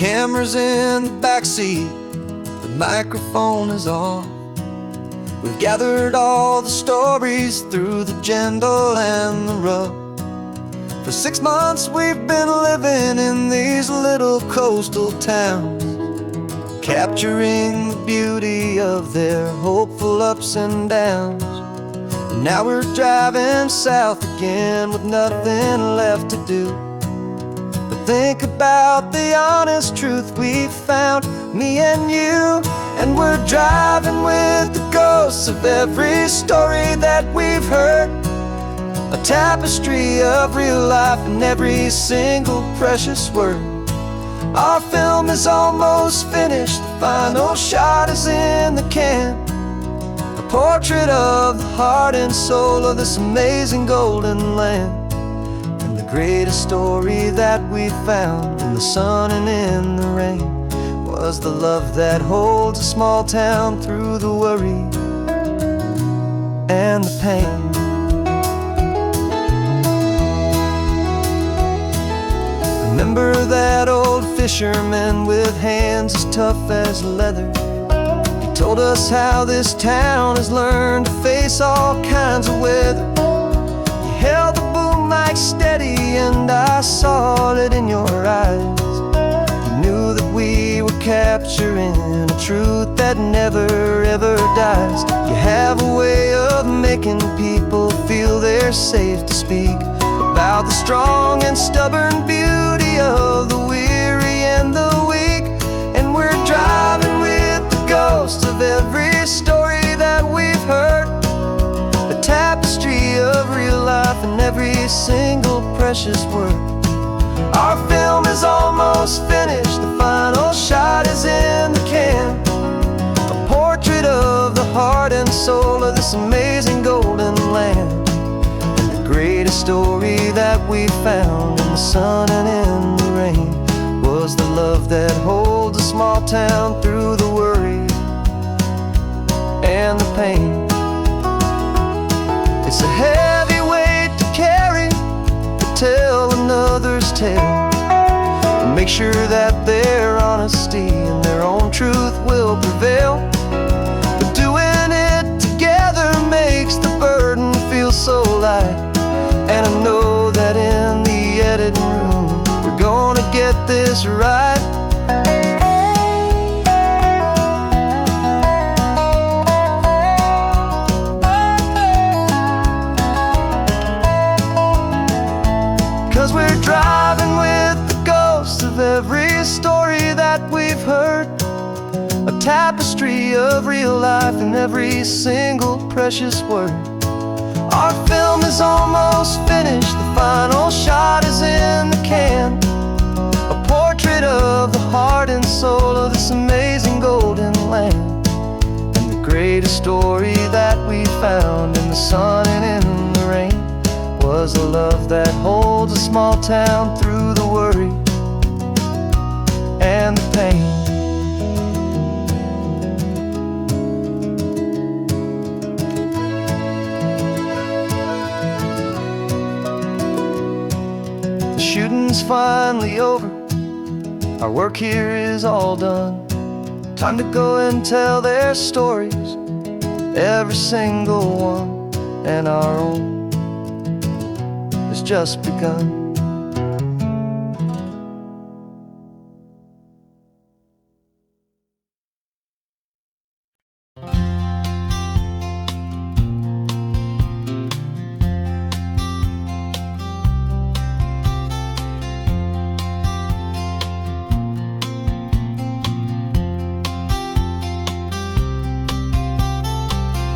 camera's in the backseat, the microphone is on. We've gathered all the stories through the gentle and the rough. For 6 months we've been living in these little coastal towns, capturing the beauty of their hopeful ups and downs. And now we're driving south again with nothing left to do but think about the honest truth we found, me and you. And we're driving with the ghosts of every story that we've heard, a tapestry of real life in every single precious word. Our film is almost finished, the final shot is in the can, a portrait of the heart and soul of this amazing golden land. And the greatest story that we found in the sun and in the rain was the love that holds a small town through the worry and the pain. Remember that old fisherman with hands as tough as leather? He told us how this town has learned to face all kinds of weather. You held the boom mic steady and I saw it in your eyes. You knew that we were capturing a truth that never ever dies. You have a way of making people feel they're safe to speak about the strong and stubborn beauty of the weary and the weak. And we're driving with the ghosts of every story that we've heard, a tapestry of real life in every single precious word. Our film is almost finished, the final shot is in the can, a portrait of the heart and soul of this amazing golden land. Greatest story that we found in the sun and in the rain was the love that holds a small town through the worry and the pain. It's a heavy weight to carry, to tell another's tale, and make sure that their honesty and their own truth will prevail. But doing it together makes the burden feel so light. And I know that in the editing room we're gonna get this right. Cause we're driving with the ghosts of every story that we've heard, a tapestry of real life in every single precious word. Our film is almost finished, the final shot is in the can, a portrait of the heart and soul of this amazing golden land. And the greatest story that we found in the sun and in the rain was the love that holds a small town through the worry and the pain. Shooting's finally over, our work here is all done. Time to go and tell their stories, every single one, and our own has just begun.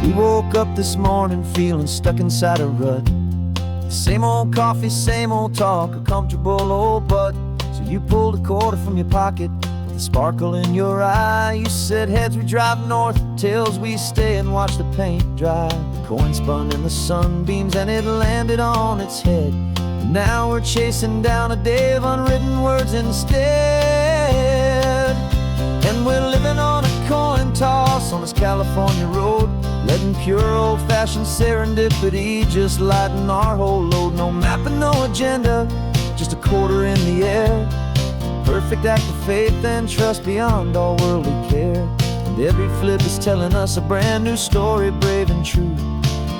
We woke up this morning feeling stuck inside a rut. Same old coffee, same old talk, a comfortable old butt. So you pulled a quarter from your pocket with a sparkle in your eye. You said heads we drive north, tails we stay and watch the paint dry. The coin spun in the sunbeams and it landed on its head. And now we're chasing down a day of unwritten words instead. And we're living on a coin toss on this California road, letting pure old-fashioned serendipity just lighten our whole load. No map and no agenda, just a quarter in the air. Perfect act of faith and trust beyond all worldly care. And every flip is telling us a brand new story, brave and true.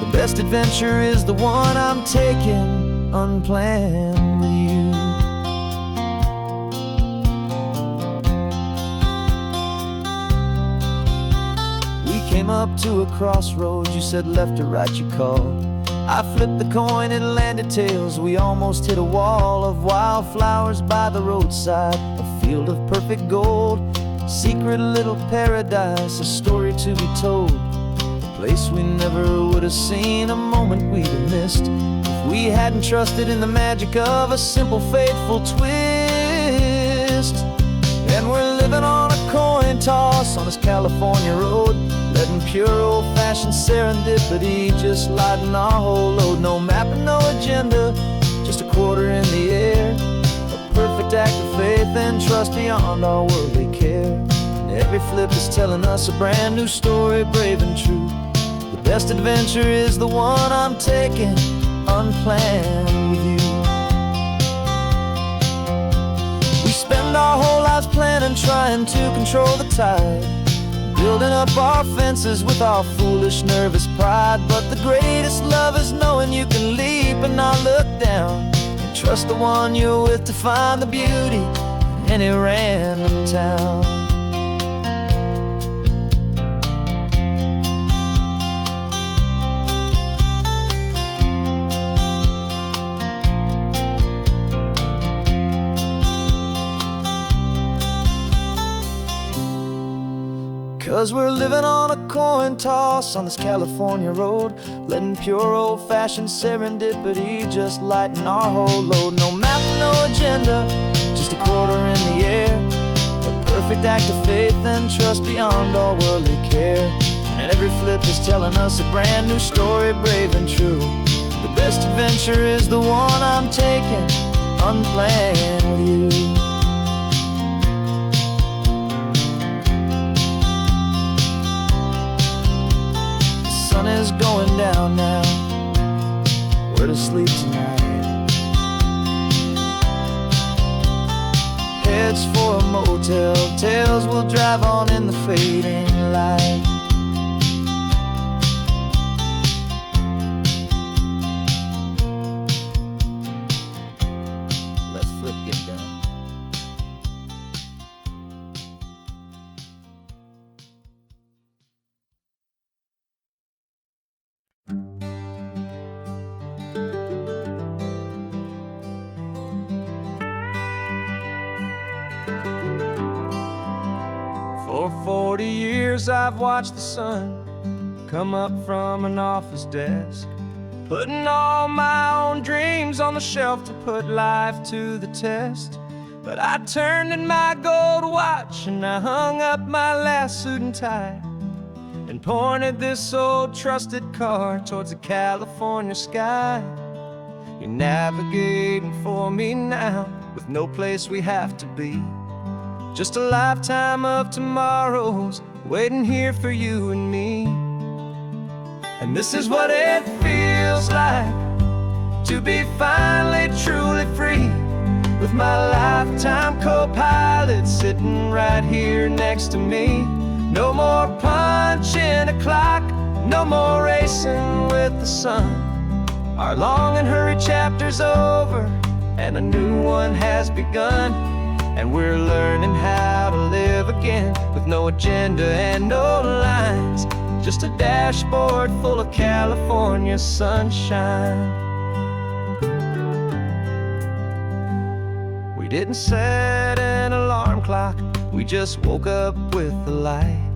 The best adventure is the one I'm taking unplanned with you. We came up to a crossroads, you said left or right you called. I flipped the coin, it landed tails. We almost hit a wall of wildflowers by the roadside, a field of perfect gold, secret little paradise, a story to be told, a place we never would have seen, a moment we'd have missed if we hadn't trusted in the magic of a simple, faithful twist. And we're living on a coin toss on this California road, letting pure old-fashioned serendipity just lighten our whole load. No map and no agenda, just a quarter in the air, a perfect act of faith and trust beyond all worldly care. And every flip is telling us a brand new story, brave and true. The best adventure is the one I'm taking unplanned with you. We spend our whole lives planning, trying to control the tide, building up our fences with our foolish, nervous pride. But the greatest love is knowing you can leap and not look down, and trust the one you're with to find the beauty in any random town. 'Cause we're living on a coin toss on this California road, letting pure old-fashioned serendipity just lighten our whole load. No map, no agenda, just a quarter in the air, a perfect act of faith and trust beyond all worldly care. And every flip is telling us a brand new story, brave and true. The best adventure is the one I'm taking unplanned with you. The sun is going down now, we're to sleep tonight. Heads for a motel, tails will drive on in the fading light. Let's flip get down. For 40 years I've watched the sun come up from an office desk, putting all my own dreams on the shelf to put life to the test. But I turned in my gold watch and I hung up my last suit and tie, and pointed this old trusted car towards the California sky. You're navigating for me now, with no place we have to be, just a lifetime of tomorrows waiting here for you and me. And this is what it feels like to be finally truly free, with my lifetime co-pilot sitting right here next to me. No more punching a clock, no more racing with the sun. Our long and hurried chapter's over and a new one has begun. And we're learning how to live again, with no agenda and no lines, just a dashboard full of California sunshine. We didn't set an alarm clock, we just woke up with the light.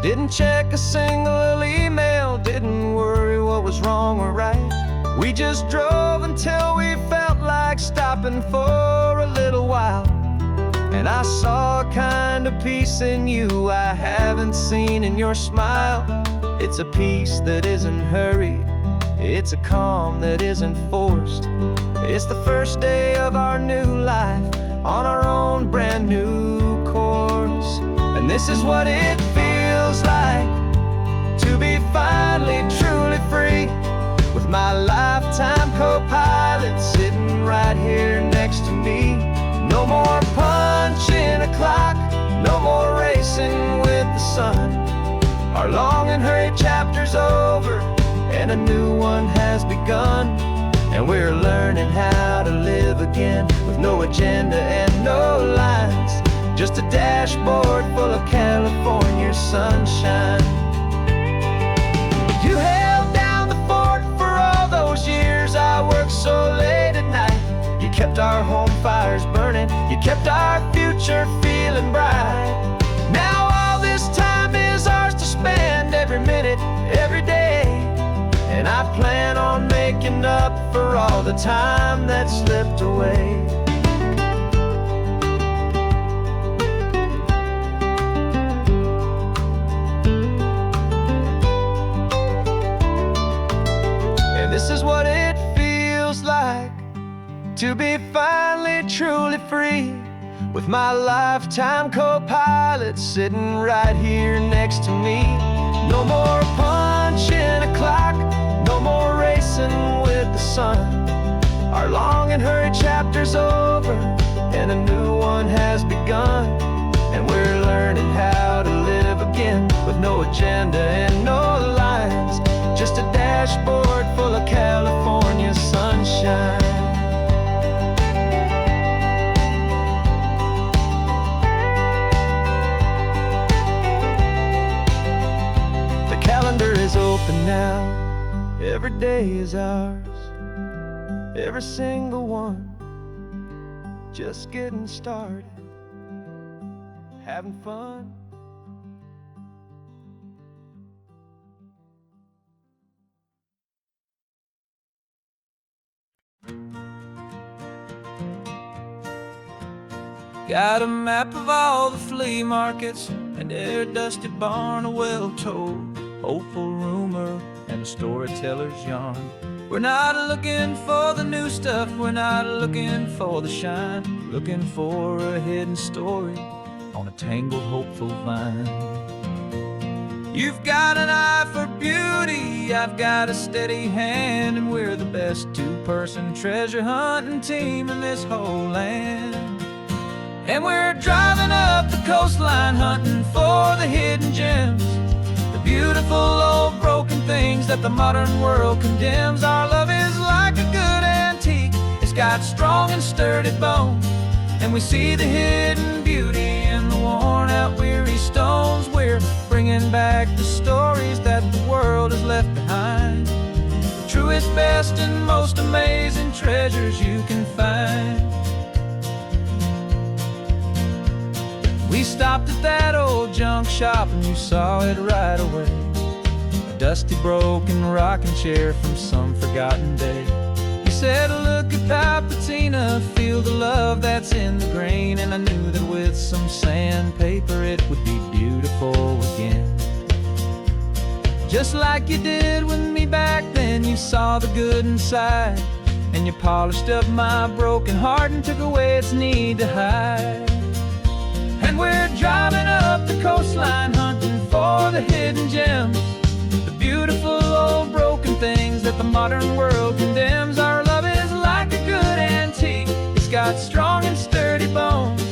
Didn't check a single email, didn't worry what was wrong or right. We just drove until we felt like stopping for a little while. And I saw a kind of peace in you I haven't seen in your smile. It's a peace that isn't hurried, it's a calm that isn't forced. It's the first day of our new life on our own brand new course. And this is what it feels like to be finally truly free, with my lifetime co-pilot sitting right here next to me. No more punching a clock, sun. Our long and hurried chapter's over, and a new one has begun. And we're learning how to live again, with no agenda and no lines, just a dashboard full of California sunshine. You held down the fort for all those years I worked so late at night. You kept our home fires burning, you kept our future feeling bright. Now all this time is ours to spend, every minute, every day. And I plan on making up for all the time that slipped away. And this is what it feels like to be finally truly free, with my lifetime co-pilot sitting right here next to me. No more punching a clock, no more racing with the sun. Our long and hurried chapter's over, and a new one has begun. And we're learning how to live again, with no agenda and no lines, just a dashboard full of California sunshine. The calendar is open now, every day is ours, every single one, just getting started, having fun. Got a map of all the flea markets, and every dusty barn a well-told hopeful rumor and a storyteller's yarn. We're not looking for the new stuff, we're not looking for the shine, looking for a hidden story on a tangled hopeful vine. You've got an eye for beauty, I've got a steady hand, and we're the best two-person treasure hunting team in this whole land. And we're driving up the coastline hunting for the hidden gems, the beautiful old broken things that the modern world condemns. Our love is like a good antique, it's got strong and sturdy bones, and we see the hidden beauty in the worn out weary stones. We're bringing back the stories that the world has left behind, the truest, best, and most amazing treasures you can find. We stopped at that old junk shop and you saw it right away, a dusty broken rocking chair from some forgotten day. You said, look at that patina, feel the love that's in the grain, and I knew that with some sandpaper it would be beautiful again. Just like you did with me back then, you saw the good inside, and you polished up my broken heart and took away its need to hide. And we're driving up the coastline hunting for the hidden gems, the beautiful old broken things that the modern world condemns. Our love is like a good antique, it's got strong and sturdy bones,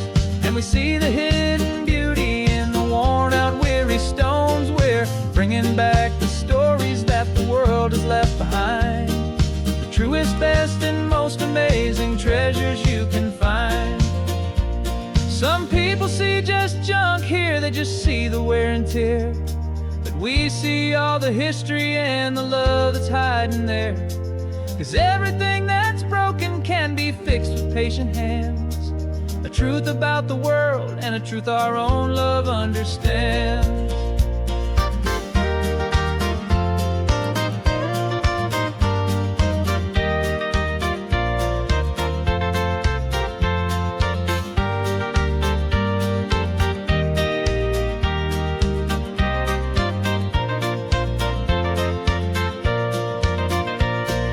and we see the hidden beauty in the worn out weary stones. We're bringing back the stories that the world has left behind, the truest, best, and most amazing treasures you can find. Some people see just junk here, they just see the wear and tear, but we see all the history and the love that's hiding there. 'Cause everything that's broken can be fixed with patient hands, a truth about the world and a truth our own love understands.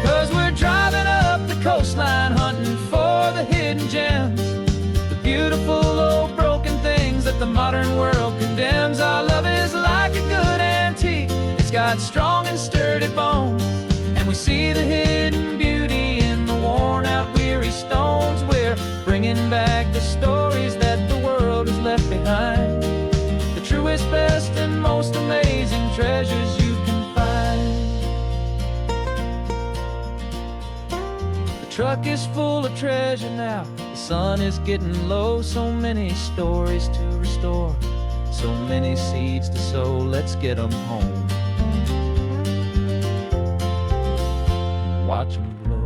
'Cause we're driving up the coastline hunting for the hidden gems, the beautiful old broken things that the modern world condemns. Our love is like a good antique, it's got strong and sturdy bones, and we see the hidden beauty in the worn out weary stones. We're bringing back the stories that the world has left behind, the truest, best, and truck is full of treasure now. The sun is getting low, so many stories to restore, so many seeds to sow. Let's get them home, watch them blow.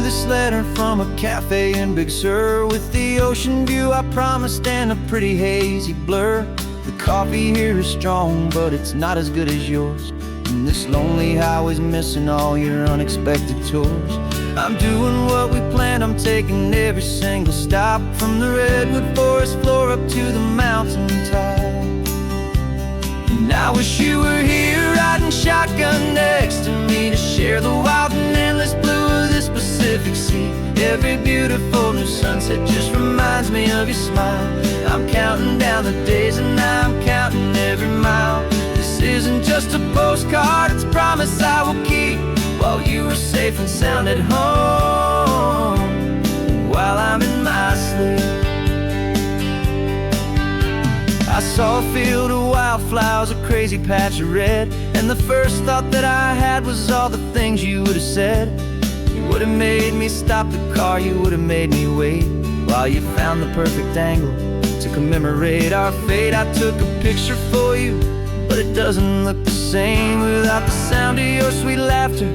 This letter from a cafe in Big Sur, with the ocean view I promised and a pretty hazy blur. The coffee here is strong, but it's not as good as yours, and this lonely highway's missing all your unexpected tours. I'm doing what we planned, I'm taking every single stop, from the redwood forest floor up to the mountain top. And I wish you were here riding shotgun next to me, to share the wild and endless blue of this Pacific Sea. Every beautiful new sunset just reminds me of your smile. I'm counting down the days and I'm counting every mile. This isn't just a postcard, it's a promise I will keep, while you are safe and sound at home, while I'm in my sleep. I saw a field of wildflowers, a crazy patch of red, and the first thought that I had was all the things you would have said. You would have made me stop the car, you would have made me wait, while you found the perfect angle to commemorate our fate. I took a picture for you, but it doesn't look the same without the sound of your sweet laughter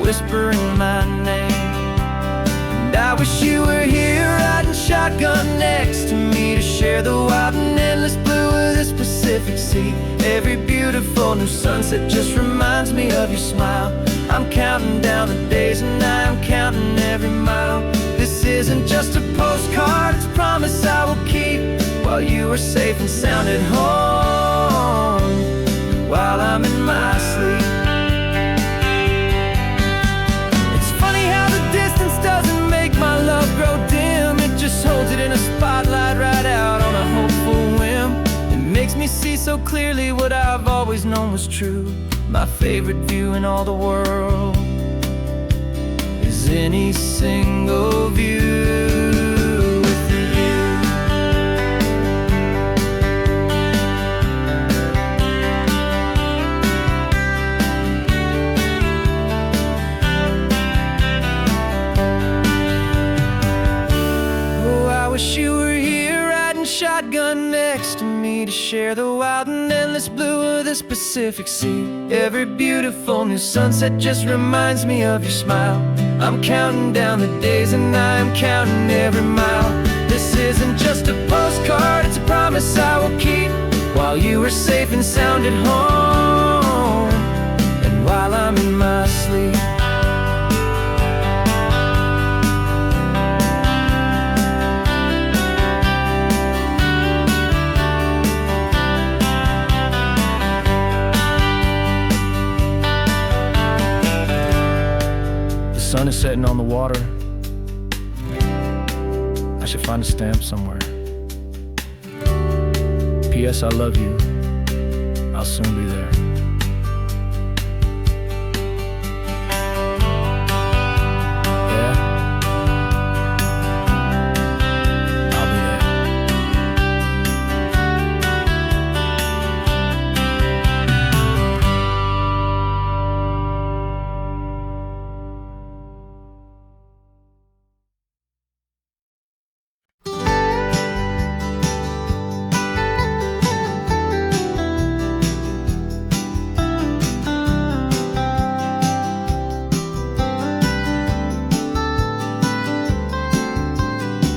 whispering my name. And I wish you were here riding shotgun next to me, to share the wild and endless blue of this Pacific Sea. Every beautiful new sunset just reminds me of your smile. I'm counting down the days and I'm counting every mile. This isn't just a postcard, it's a promise I will keep, while you are safe and sound at home, while I'm in my sleep. It's funny how the distance doesn't make my love grow dim, it just holds it in a spotlight right out on a hopeful whim. It makes me see so clearly what I've always known was true. My favorite view in all the world is any single view with you. Oh, I wish you were here riding shotgun next to me, to share the wild and endless blue of this Pacific Sea. Every beautiful new sunset just reminds me of your smile. I'm counting down the days and I'm counting every mile. This isn't just a postcard, it's a promise I will keep, while you are safe and sound at home, and while I'm in my sleep. The sun is setting on the water. I should find a stamp somewhere. P.S. I love you. I'll soon be there. Yeah? I'll be there.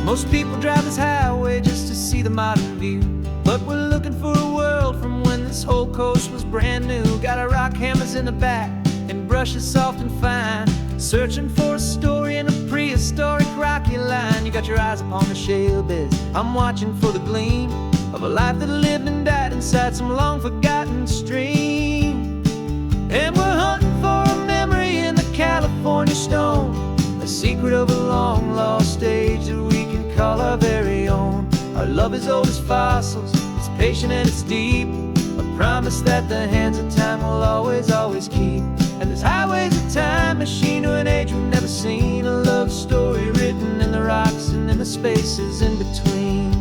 Most people drive this highway just to see the modern view, but we're looking for a world from when this whole coast was brand new. Got our rock hammers in the back and brushes soft and fine, searching for a story in a prehistoric rocky line. You got your eyes upon the shale beds, I'm watching for the gleam of a life that lived and died inside some long forgotten stream. And we're hunting for a memory in the California stone, a secret of a long lost age that we can call our very own. Our love is old as fossils, it's patient and it's deep, a promise that the hands of time will always, always keep. And this highway's a time machine to an age we've never seen. A love story written in the rocks and in the spaces in between.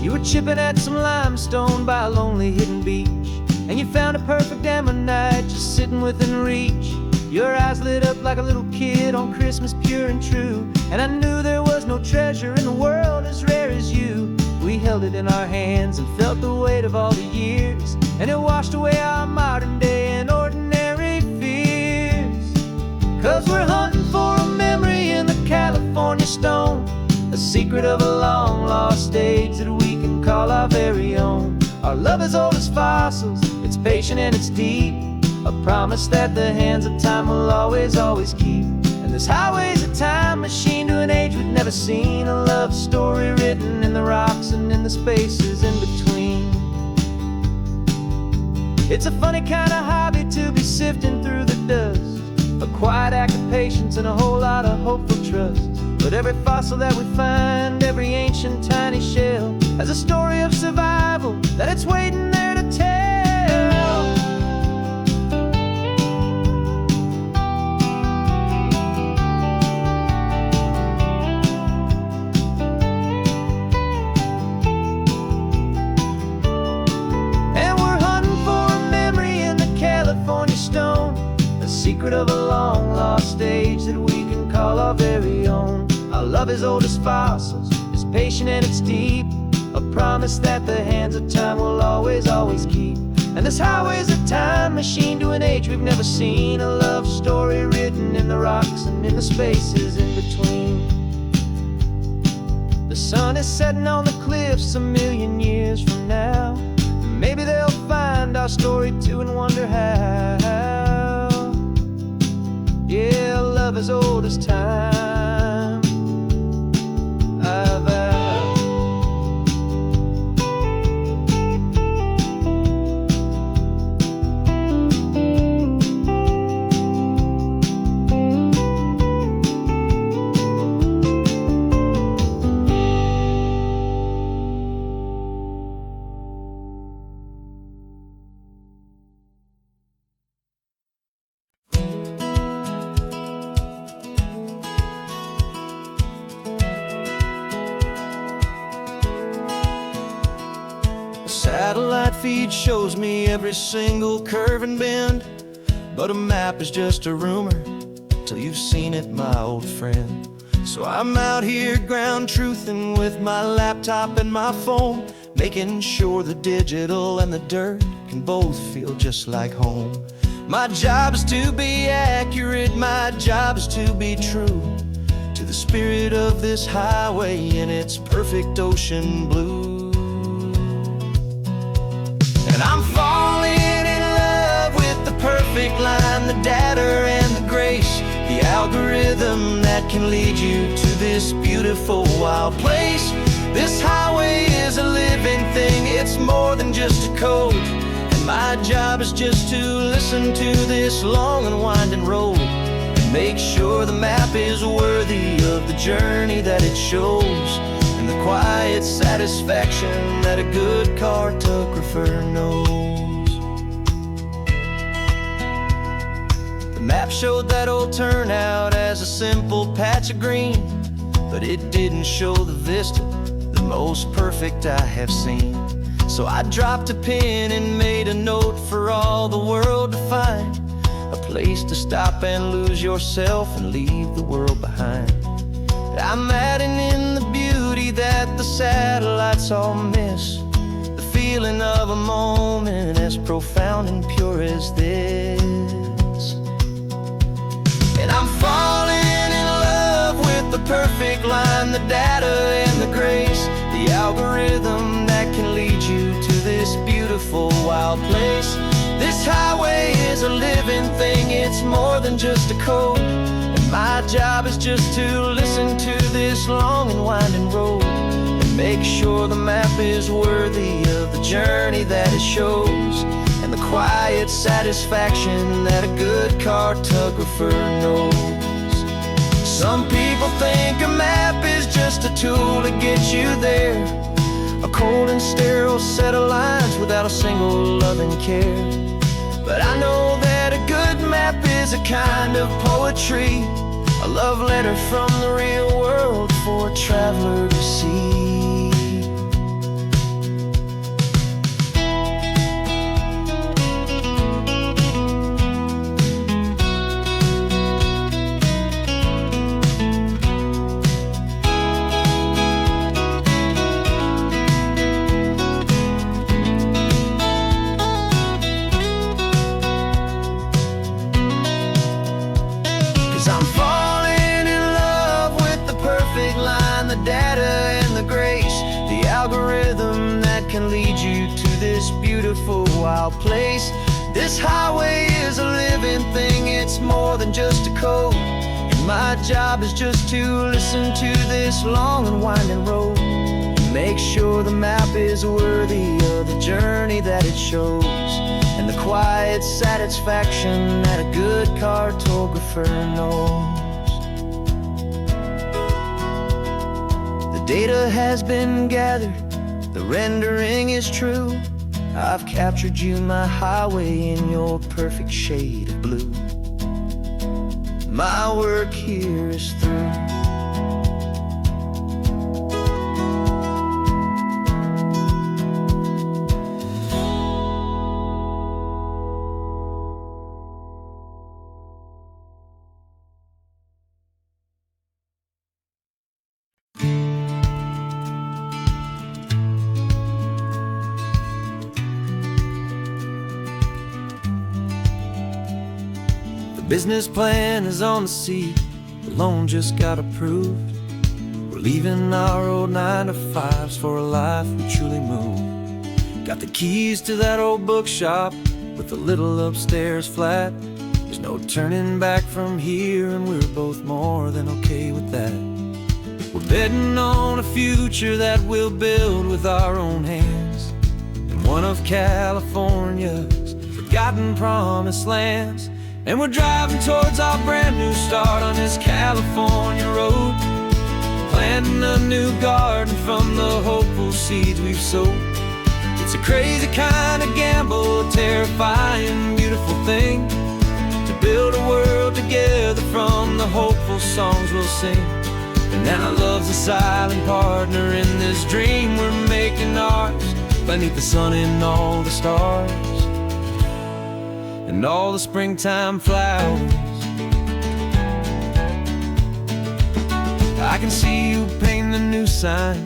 You were chipping at some limestone by a lonely hidden beach, and you found a perfect ammonite just sitting within reach. Your eyes lit up like a little kid on Christmas, pure and true. And I knew there was no treasure in the world as rare as you. We held it in our hands and felt the weight of all the years, and it washed away our modern day and ordinary fears. 'Cause we're hunting for a memory in the California stone, a secret of a long lost age that we can call our very own. Our love is old as fossils, it's patient and it's deep, a promise that the hands of time will always, always keep. And this highway's a time machine to an age we've never seen. A love story written in the rocks and in the spaces in between. It's a funny kind of hobby to be sifting through the dust, a quiet act of patience and a whole lot of hopeful trust. But every fossil that we find, every ancient tiny shell, has a story of survival that it's waiting there to tell. Secret of a long lost age that we can call our very own. Our love is old as fossils, it's patient and it's deep, a promise that the hands of time will always, always keep. And this highway's a time machine to an age we've never seen. A love story written in the rocks and in the spaces in between. The sun is setting on the cliffs a million years from now. Maybe they'll find our story too and wonder how. Yeah, love as old as time, I vow. Satellite feed shows me every single curve and bend, but a map is just a rumor till you've seen it, my old friend. So I'm out here ground truthing with my laptop and my phone, making sure the digital and the dirt can both feel just like home. My job is to be accurate, my job is to be true to the spirit of this highway in its perfect ocean blue. And I'm falling in love with the perfect line, the data and the grace, the algorithm that can lead you to this beautiful wild place. This highway is a living thing, it's more than just a code. And my job is just to listen to this long and winding road and make sure the map is worthy of the journey that it shows, and the quiet satisfaction that a good cartographer knows. The map showed that old turnout as a simple patch of green, but it didn't show the vista, the most perfect I have seen. So I dropped a pin and made a note for all the world to find, a place to stop and lose yourself and leave the world behind. I'm adding in the beauty that the satellites all miss, the feeling of a moment as profound and pure as this. And I'm falling in love with the perfect line, the data and the grace, the algorithm that can lead you to this beautiful wild place. This highway is a living thing, it's more than just a code. My job is just to listen to this long and winding road and make sure the map is worthy of the journey that it shows, and the quiet satisfaction that a good cartographer knows. Some people think a map is just a tool to get you there, a cold and sterile set of lines without a single loving care. But I know that a good map is a kind of poetry, a love letter from the real world for a traveler to see. 'Cause I'm falling in love with the perfect line, the data and the grace, the algorithm that can lead you to this beautiful wild place. This highway is a living thing, it's more than just a code. And my job is just to listen to this long and winding road, and make sure the map is worthy of the journey that it shows, and the quiet satisfaction that a good cartographer knows. The data has been gathered, the rendering is true. I've captured you, my highway, in your perfect shade of blue. My work here is through. Business plan is on the seat, the loan just got approved. We're leaving our old 9-to-5s for a life we truly move. Got the keys to that old bookshop with the little upstairs flat. There's no turning back from here, and we're both more than okay with that. We're betting on a future that we'll build with our own hands, in one of California's forgotten promised lands. And we're driving towards our brand new start on this California road, planting a new garden from the hopeful seeds we've sowed. It's a crazy kind of gamble, a terrifying, beautiful thing, to build a world together from the hopeful songs we'll sing. And now love's a silent partner in this dream we're making ours, beneath the sun and all the stars and all the springtime flowers. I can see you painting the new sign,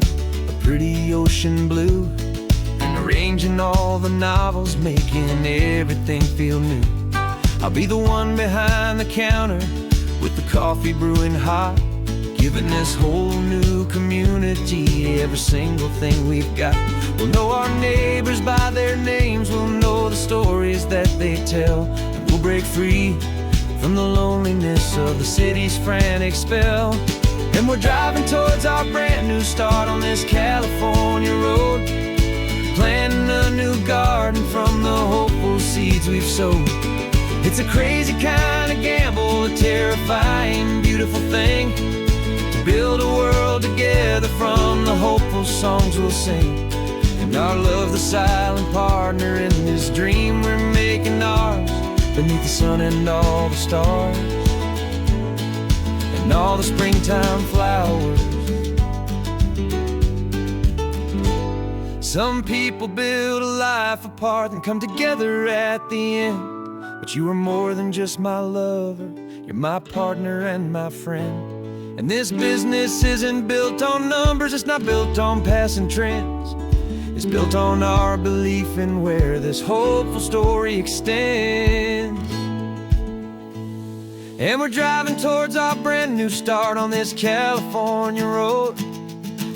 a pretty ocean blue, and arranging all the novels, making everything feel new. I'll be the one behind the counter with the coffee brewing hot, giving this whole new community every single thing we've got. We'll know our neighbors by their names, we'll know the stories that they tell, and we'll break free from the loneliness of the city's frantic spell. And we're driving towards our brand new start on this California road, planting a new garden from the hopeful seeds we've sowed. It's a crazy kind of gamble, a terrifying, beautiful thing, to build a world together from the hopeful songs we'll sing. And our love's the silent partner in this dream we're making ours, beneath the sun and all the stars and all the springtime flowers. Some people build a life apart and come together at the end, but you are more than just my lover, you're my partner and my friend. And this business isn't built on numbers, it's not built on passing trends. It's built on our belief in where this hopeful story extends. And we're driving towards our brand new start on this California road,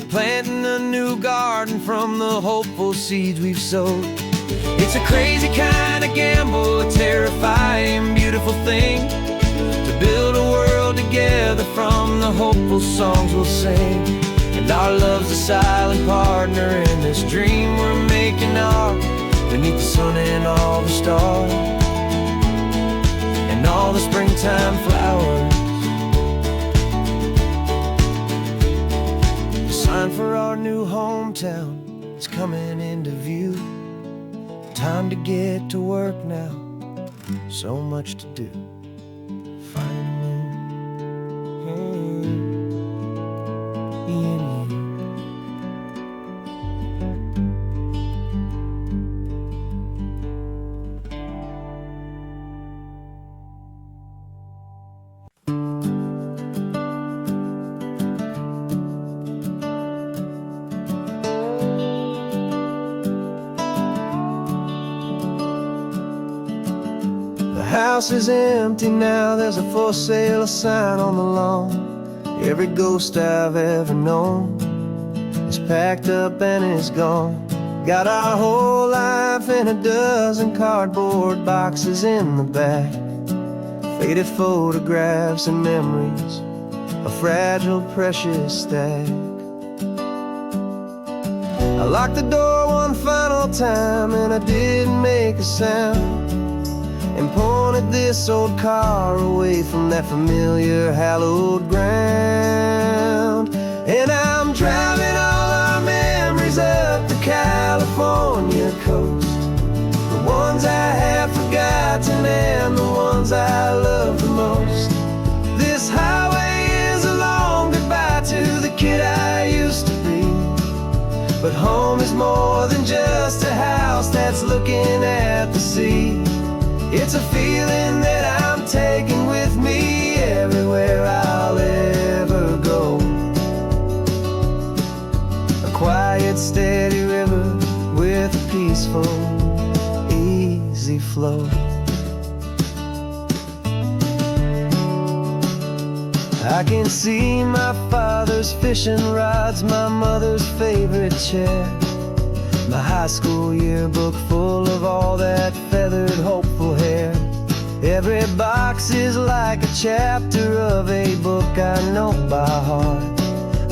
planting a new garden from the hopeful seeds we've sowed. It's a crazy kind of gamble, a terrifying, beautiful thing, to build a world together from the hopeful songs we'll sing. And our love's a silent partner in this dream we're making ours, beneath the sun and all the stars and all the springtime flowers. The sign for our new hometown is coming into view. Time to get to work now, so much to do. Finding in you. The house is empty now, there's a for sale sign on the lawn. Every ghost I've ever known is packed up and is gone. Got our whole life in a dozen cardboard boxes in the back. Faded photographs and memories, a fragile, precious stack. I locked the door one final time and I didn't make a sound, and pointed this old car away from that familiar hallowed ground. And I'm driving all our memories up the California coast, the ones I have forgotten and the ones I love the most. This highway is a long goodbye to the kid I used to be, but home is more than just a house that's looking at the sea. It's a feeling that I'm taking with me everywhere I'll ever go. A quiet, steady river with a peaceful, easy flow. I can see my father's fishing rods, my mother's favorite chair, my high school yearbook full of all that feathered, hopeful hair. Every box is like a chapter of a book I know by heart,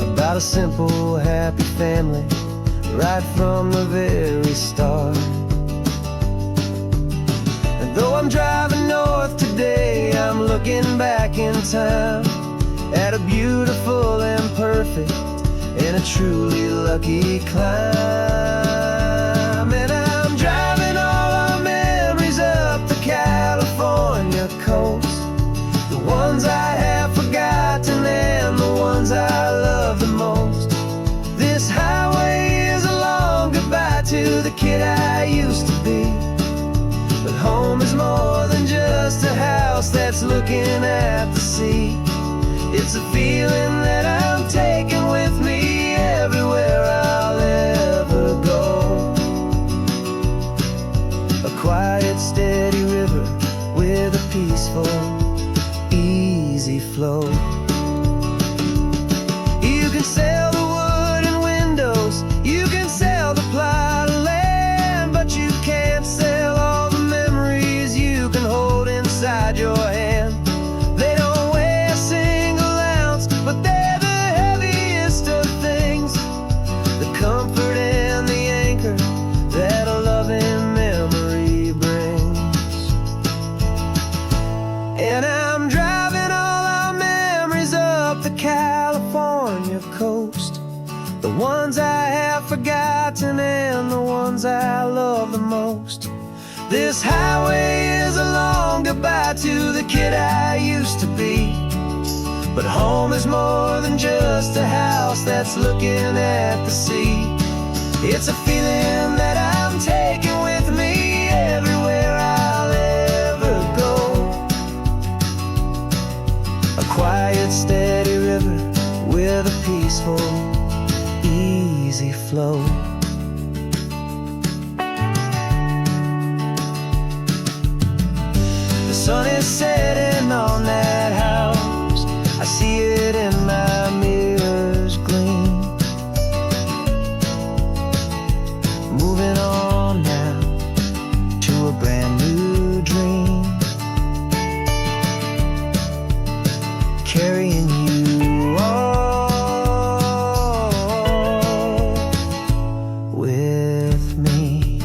about a simple, happy family right from the very start. And though I'm driving north today, I'm looking back in time at a beautiful and perfect and a truly lucky climb. And I'm driving all our memories up the California coast, the ones I have forgotten and the ones I love the most. This highway is a long goodbye to the kid I used to be, but home is more than just a house that's looking at the sea. It's a feeling that I'm taking with me everywhere I'll ever go. A quiet, steady river with a peaceful, easy flow. You can sell the wood and windows, you can sell the plot of land, but you can't sell all the memories you can hold inside your hand. They don't weigh a single ounce, but they're the heaviest of things, the comfort and the anchor that a loving memory brings. And I'm driving all our memories up the California coast, the ones I have forgotten and the ones I love the most. This highway is a long goodbye to the kid I used to be, but home is more than just a house that's looking at the sea. It's a feeling that I'm taking with me everywhere I'll ever go. A quiet, steady river with a peaceful, easy flow. The sun is setting on that house, I see it in my mirror's gleam. Moving on now to a brand new dream, carrying you all with me.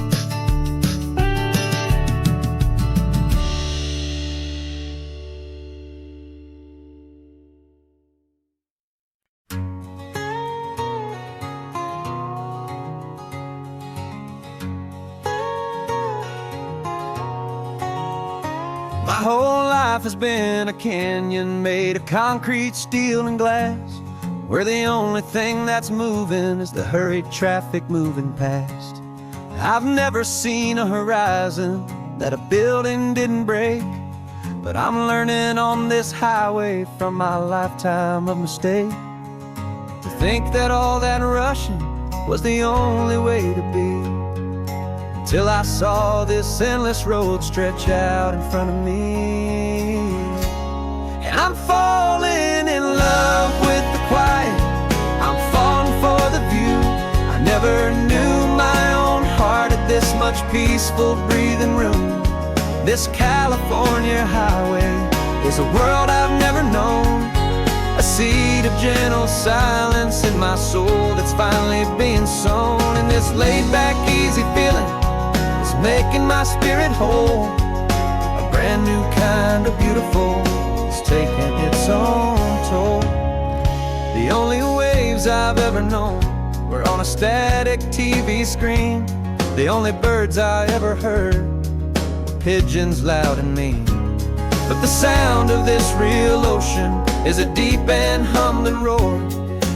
whole life has been a canyon made of concrete, steel, and glass, where the only thing that's moving is the hurried traffic moving past. I've never seen a horizon that a building didn't break, but I'm learning on this highway from my lifetime of mistakes to think that all that rushing was the only way to be, till I saw this endless road stretch out in front of me. And I'm falling in love with the quiet, I'm falling for the view. I never knew my own heart had this much peaceful breathing room. This California highway is a world I've never known, a seed of gentle silence in my soul that's finally being sown. And this laid-back, easy feeling is making my spirit whole. A brand new kind of beautiful is taking its own toll. The only waves I've ever known were on a static TV screen. The only birds I ever heard were pigeons loud and mean. But the sound of this real ocean is a deep and humbling roar,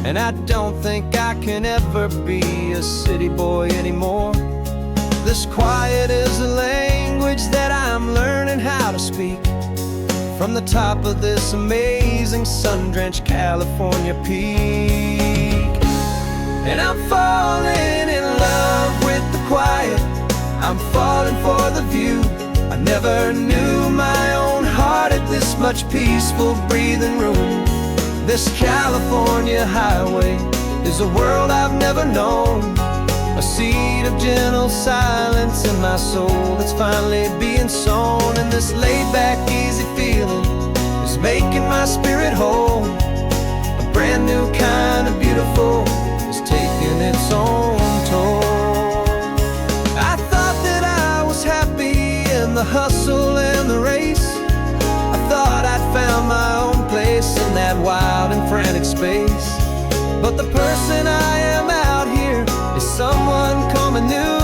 and I don't think I can ever be a city boy anymore. This quiet is a language that I'm learning how to speak from the top of this amazing sun-drenched California peak. And I'm falling in love with the quiet, I'm falling for the view. I never knew my own heart had this much peaceful breathing room. This California highway is a world I've never known, a seed of gentle silence in my soul that's finally being sown. And this laid-back, easy feeling is making my spirit whole. A brand new kind of beautiful is taking its own toll. I thought that I was happy in the hustle and the race. I thought I'd found my own place in that wild and frantic space. But the person I am out here is someone coming new,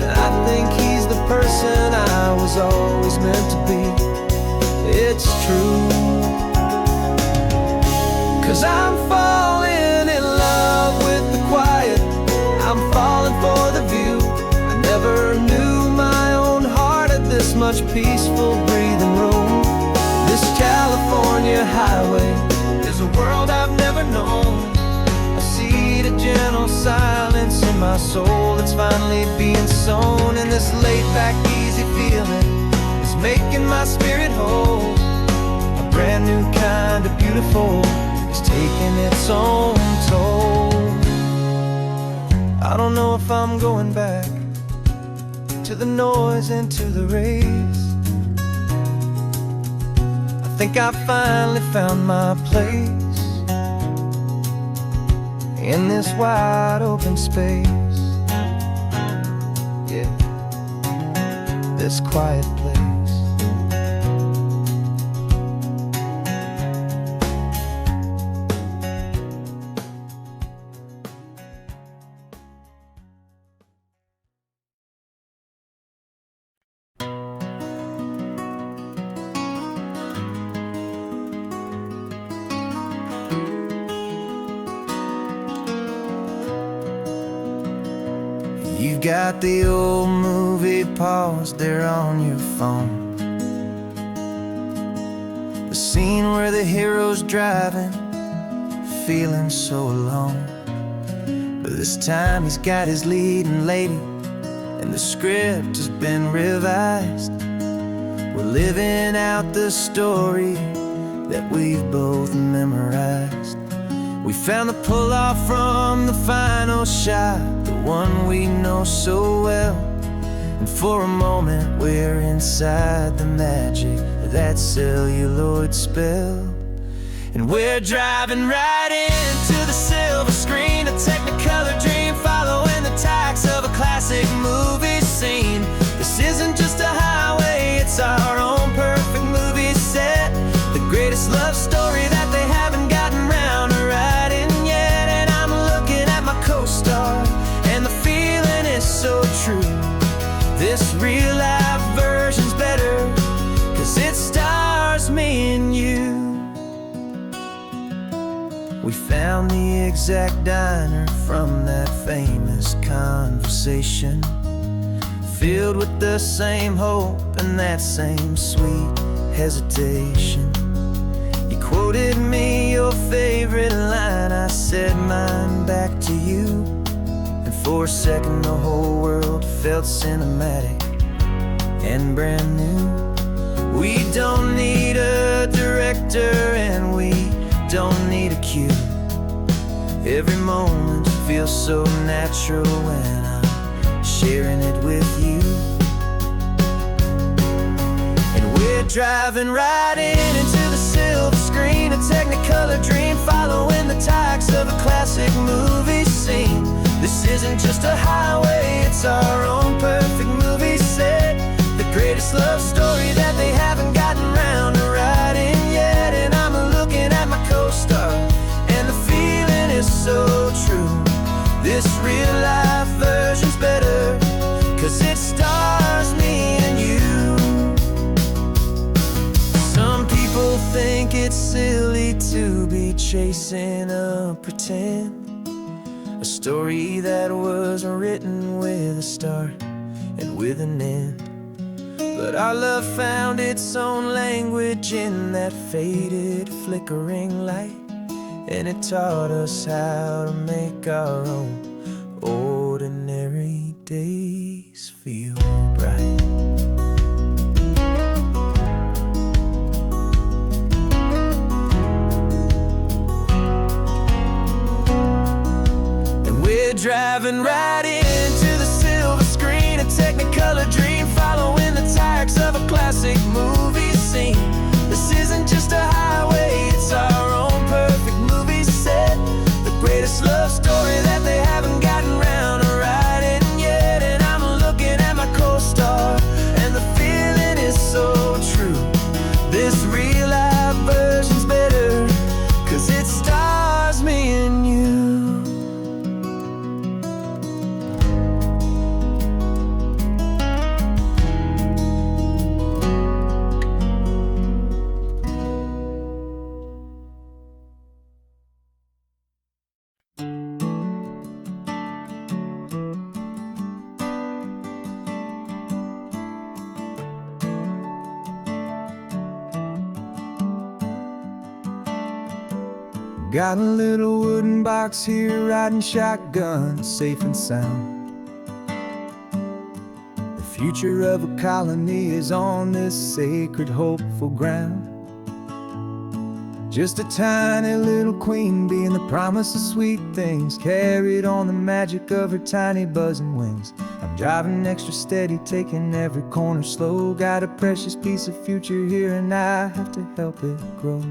and I think he's the person I was always meant to be. It's true, 'cause I'm falling in love with the quiet, I'm falling for the view. I never knew my own heart had this much peaceful breathing room. This California highway is a world I've never known, a seed of gentle silence in my soul that's finally being sown. And this laid-back, easy feeling is making my spirit whole. A brand new kind of beautiful is taking its own toll. I don't know if I'm going back to the noise and to the race. I think I finally found my place in this wide open space. Yeah, this quiet place. You've got the old movie paused there on your phone, the scene where the hero's driving, feeling so alone. But this time he's got his leading lady, and the script has been revised. We're living out the story that we've both memorized. We found the pull-off from the final shot, the one we know so well. And for a moment we're inside the magic of that celluloid spell. And we're driving right into the silver screen, a Technicolor dream, following the tacks of a classic movie scene. This isn't just a highway, it's our own perfect movie set, the greatest love story that they haven't gotten round to writing yet. And I'm looking at my co-star, and the feeling is so true. This real life version's better, 'cause found the exact diner from that famous conversation, filled with the same hope and that same sweet hesitation. You quoted me your favorite line, I said mine back to you, and for a second the whole world felt cinematic and brand new. We don't need a director and we don't need a cue. Every moment feels so natural when I'm sharing it with you. And we're driving right into the silver screen, a technicolor dream, following the tacks of a classic movie scene. This isn't just a highway, it's our own perfect movie set, the greatest love story that they haven't gotten round to writing yet. And I'm looking at my co-star, and the feeling is so true. This real life version's better, 'cause it stars me and you. Some people think it's silly to be chasing a pretend, a story that was written with a start and with an end. But our love found its own language in that faded, flickering light, and it taught us how to make our own ordinary days feel bright. And we're driving right into the silver screen, a technicolor dream, following the tacks of a classic movie scene. This isn't just a highway, it's our own perfect movie set, the greatest love story that they haven't gotten round to writing yet. And I'm looking at my co-star, and the feeling is so true. This real life version's better, 'cause it stars me and you. Got a little wooden box here, riding shotgun, safe and sound. The future of a colony is on this sacred, hopeful ground. Just a tiny little queen bee, and the promise of sweet things carried on the magic of her tiny buzzing wings. I'm driving extra steady, taking every corner slow. Got a precious piece of future here, and I have to help it grow.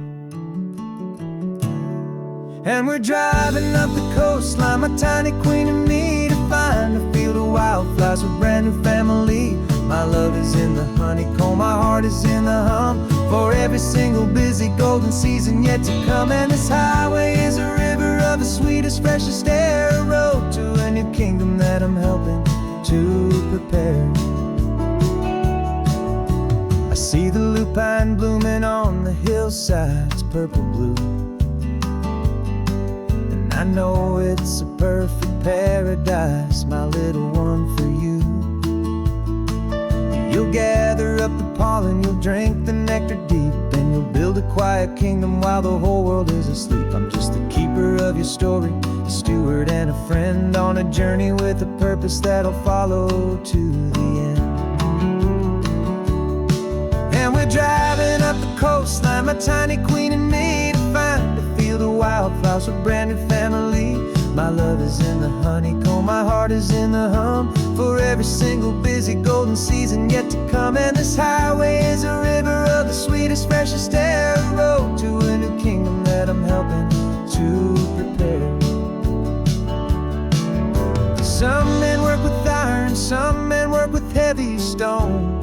And we're driving up the coastline, my tiny queen and me, to find a field of wildflowers with brand new family. My love is in the honeycomb, my heart is in the hum, for every single busy golden season yet to come. And this highway is a river of the sweetest, freshest air, a road to a new kingdom that I'm helping to prepare. I see the lupine blooming on the hillsides, purple blue, I know it's a perfect paradise, my little one, for you. You'll gather up the pollen, you'll drink the nectar deep, and you'll build a quiet kingdom while the whole world is asleep. I'm just the keeper of your story, a steward and a friend, on a journey with a purpose that'll follow to the end. And we're driving up the coastline, my tiny queen and me, to find a field of wildflowers with brand new family. My love is in the honeycomb, my heart is in the hum, for every single busy golden season yet to come. And this highway is a river of the sweetest, freshest air, a road to a new kingdom that I'm helping to prepare. Some men work with iron, some men work with heavy stone.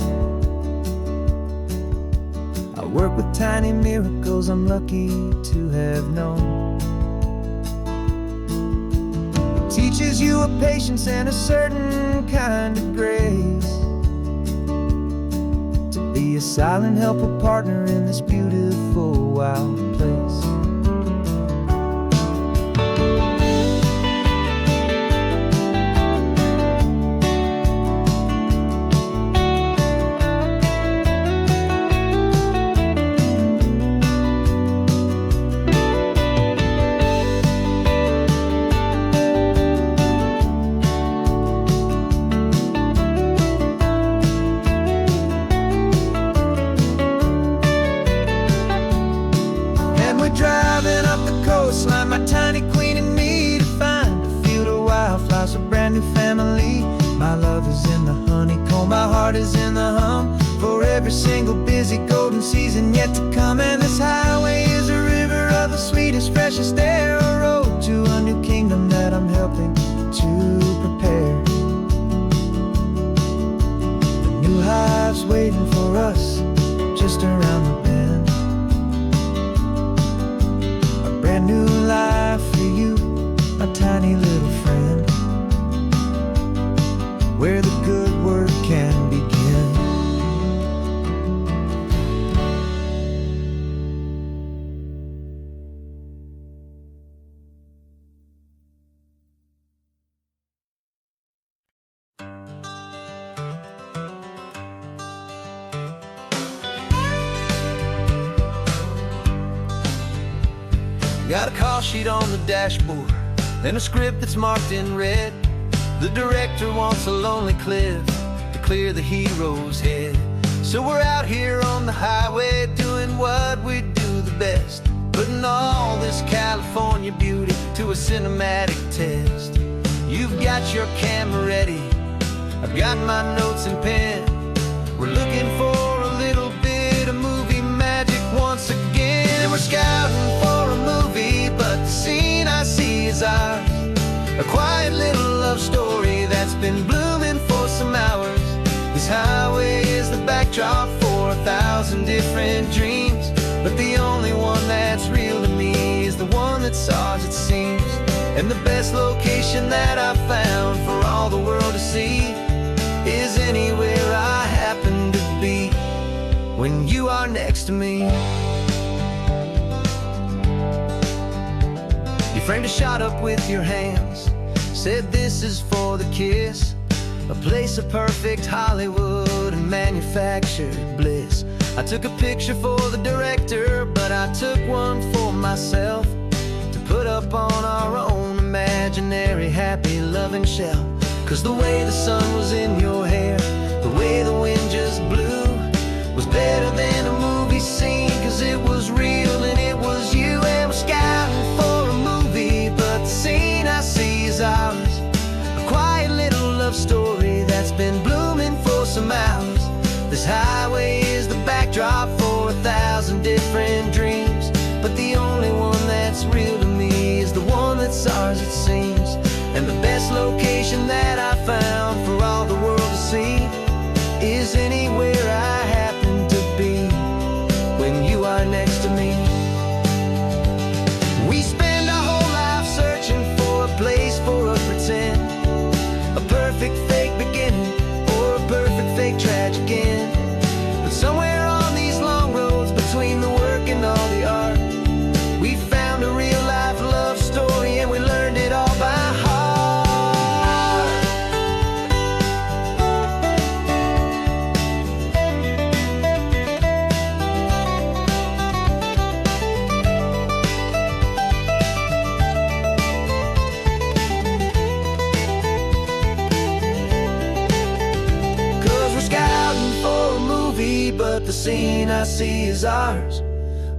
I work with tiny miracles I'm lucky to have known. Teaches you a patience and a certain kind of grace, to be a silent helper partner in this beautiful wild place. heart is in the hum for every single busy golden season yet to come. And this highway is a river of the sweetest, freshest air, a road to a new kingdom that I'm helping to prepare. The new hive's waiting for us just around the bend. A brand new life for you, my tiny little friend, where the good work can begin. Got a call sheet on the dashboard and a script that's marked in red. The director wants a lonely cliff to clear the hero's head. So we're out here on the highway doing what we do the best, putting all this California beauty to a cinematic test. You've got your camera ready, I've got my notes and pen. We're looking for a little bit of movie magic once again. And we're scouting for a movie, but the scene I see is ours. A quiet little love story that's been blooming for some hours. This highway is the backdrop for 1,000 different dreams, but the only one that's real to me is the one that's ours, it seems. And the best location that I've found for all the world to see is anywhere I happen to be when you are next to me. You framed a shot up with your hands, said this is for the kiss, a place of perfect Hollywood and manufactured bliss. I took a picture for the director, but I took one for myself to put up on our own imaginary happy loving shelf. Cause the way the sun was in your hair, the way the wind just blew, was better than a movie scene, cause it was real and it was you. And we're scouting for a movie, but the scene I see is ours. A quiet little love story that's been blooming for some hours. This highway is the backdrop for 1,000 different dreams, but the only one that's real to me is the one that's ours, it seems. And the best location that I found for all the world to see is anywhere I happen to be when you are next to me. We spend our whole life searching for a place for a pretend, a perfect fake beginning or a perfect fake tragic end. But somewhere on these long roads between the work and all the art, we found a real life love story and we learned it all by heart. But the scene I see is ours.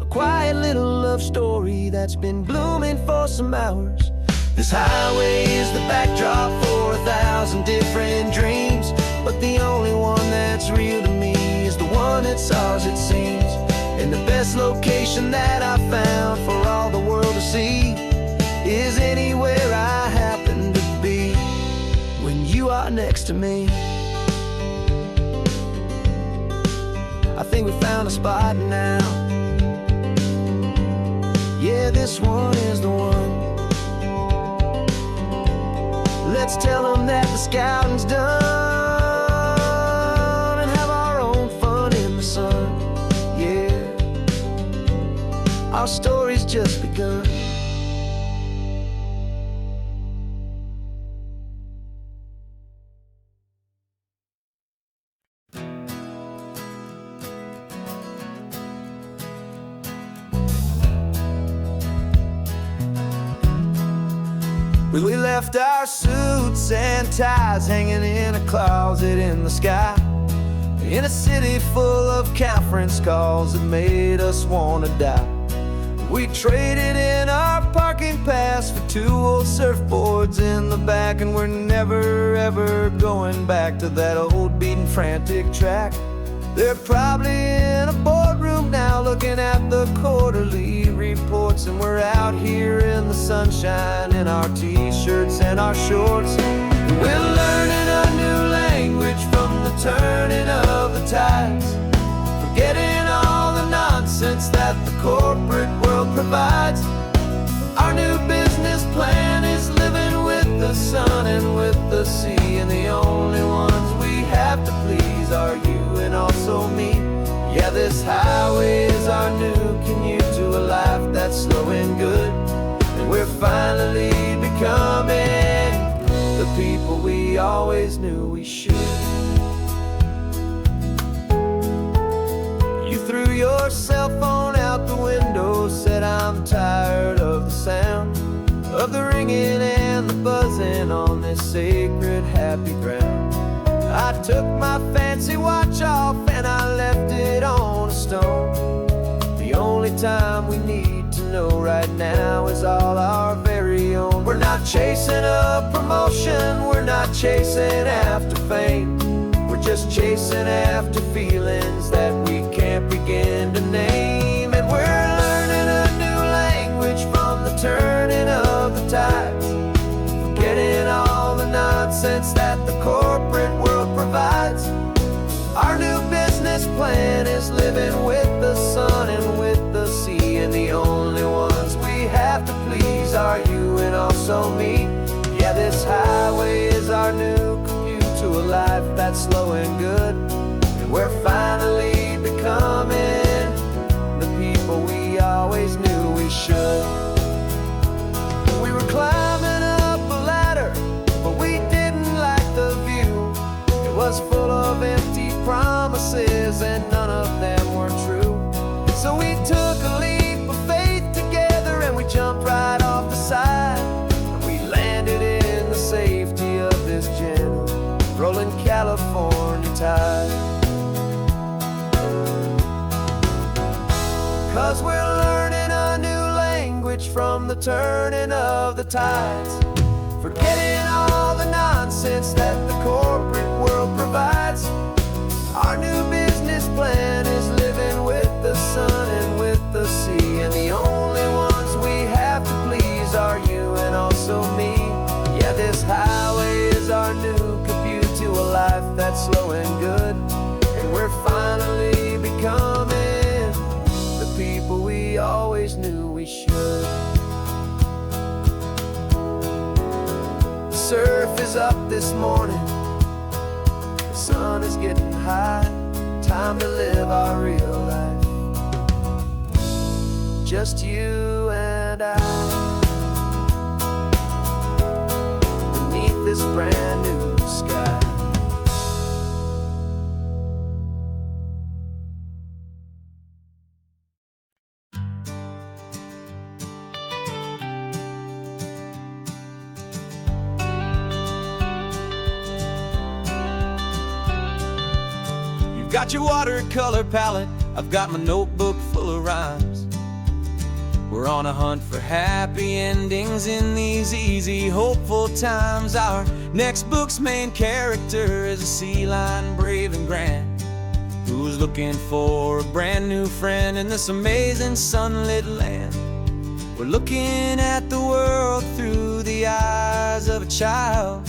A quiet little love story that's been blooming for some hours. This highway is the backdrop for 1,000 different dreams, but the only one that's real to me is the one that's ours, it seems. And the best location that I found for all the world to see is anywhere I happen to be when you are next to me. I think we found a spot now. Yeah, this one is the one. Let's tell them that the scouting's done and have our own fun in the sun. Yeah, our story's just begun. We left our suits and ties hanging in a closet in the sky, in a city full of conference calls that made us wanna die. We traded in our parking pass for 2 old surfboards in the back, and we're never ever going back to that old beaten frantic track. They're probably in a boardroom now looking at the quarterly reports, and we're out here in the sunshine in our t-shirts and our shorts. We're learning a new language from the turning of the tides, forgetting all the nonsense that the corporate world provides. Our new business plan is living with the sun and with the sea, and the only ones we have to please are you and also me. Yeah, this highway is our new commute to a life that's slow and good, and we're finally becoming the people we always knew we should. You threw your cell phone out the window, said I'm tired of the sound of the ringing and the buzzing on this sacred happy ground. I took my fancy watch off and I left it on a stone. The only time we need to know right now is all our very own. We're not chasing a promotion, we're not chasing after fame, we're just chasing after feelings that we can't begin to name. And we're learning a new language from the turning of the tides, forgetting all the nonsense that the corporate world provides. Our new business plan is living with the sun and with the sea, and the only ones we have to please are you and also me. Yeah, this highway is our new commute to a life that's slow and good, and we're finally becoming the people we always knew we should. We were climbing up a ladder, but we didn't like the view. It was full of empty promises and none of them were true. So we took a leap of faith together and we jumped right off the side, and we landed in the safety of this gentle rolling California tide. 'Cause we're learning a new language from the turning of the tides, forgetting all the nonsense that the corporate world provides. Our new business plan is living with the sun and with the sea, and the only ones we have to please are you and also me. Yeah, this highway is our new commute to a life that's slow and good, and we're finally becoming the people we always knew we should. The surf is up this morning, the sun is getting high, time to live our real life, just you and I, beneath this brand new sky. Got your watercolor palette, I've got my notebook full of rhymes. We're on a hunt for happy endings in these easy, hopeful times. Our next book's main character is a sea lion, brave and grand, who's looking for a brand new friend in this amazing sunlit land. We're looking at the world through the eyes of a child,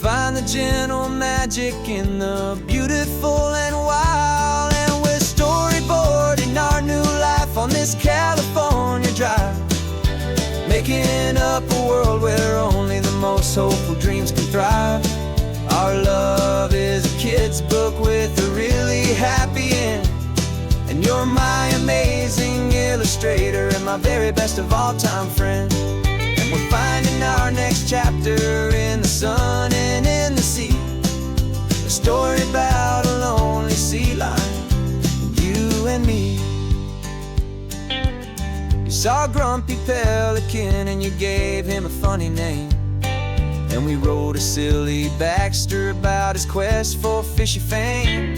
find the gentle magic in the beautiful and wild. And we're storyboarding our new life on this California drive, making up a world where only the most hopeful dreams can thrive. Our love is a kid's book with a really happy end, and you're my amazing illustrator and my very best of all time friend. We're finding our next chapter in the sun and in the sea, a story about a lonely sea lion, you and me. You saw a grumpy pelican and you gave him a funny name, and we wrote a silly Baxter about his quest for fishy fame.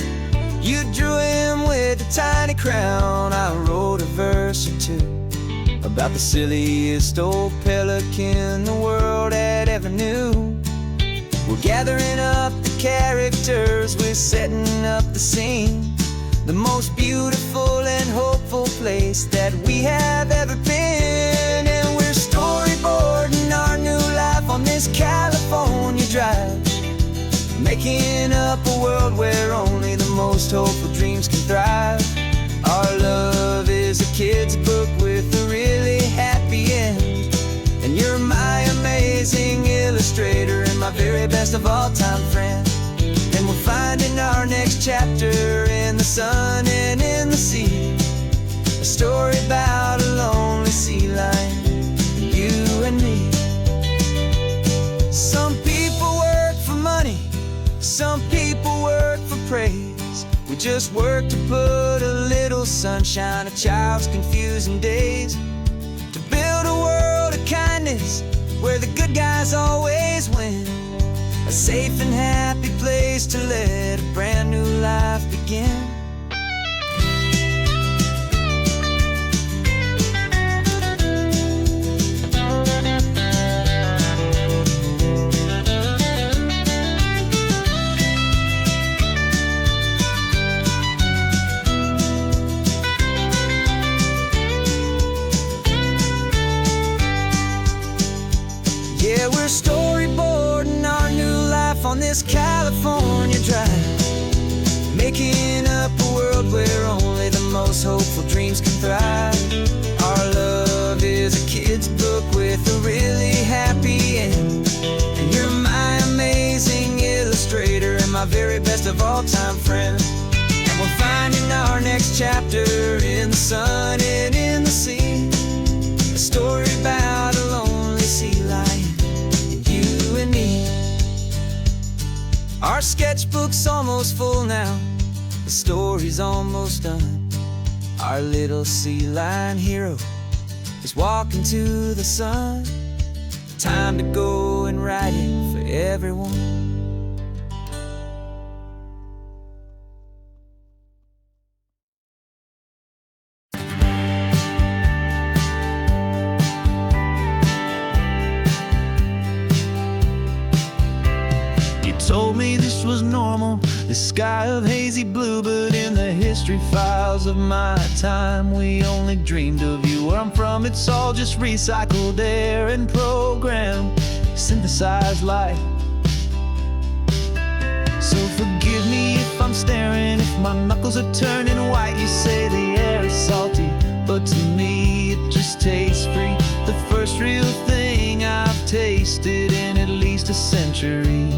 You drew him with a tiny crown, I wrote a verse or two about the silliest old pelican the world had ever knew. We're gathering up the characters, we're setting up the scene, the most beautiful and hopeful place that we have ever been. And we're storyboarding our new life on this California drive, making up a world where only the most hopeful dreams can thrive. Our love is a kid's book with a really happy end, and you're my amazing illustrator and my very best of all time friend. And we're finding our next chapter in the sun and in the sea, a story about a lonely sea lion, you and me. Some people work for money, some people work for praise. We just work to put a little sunshine in a child's confusing days, to build a world of kindness where the good guys always win, a safe and happy place to let a brand new life begin. Yeah, we're storyboarding our new life on this California drive, making up a world where only the most hopeful dreams can thrive. Our love is a kid's book with a really happy end, and you're my amazing illustrator and my very best of all time friend. And we're finding our next chapter in the sun and in the sea, a story about a lonely sea lion, you and me. Our sketchbook's almost full now, the story's almost done. Our little sea lion hero is walking to the sun. Time to go and write it for everyone. Told me this was normal, this sky of hazy blue, but in the history files of my time, we only dreamed of you. Where I'm from, it's all just recycled air and programmed, synthesized light. So forgive me if I'm staring, if my knuckles are turning white. You say the air is salty, but to me it just tastes free. The first real thing I've tasted in at least a century.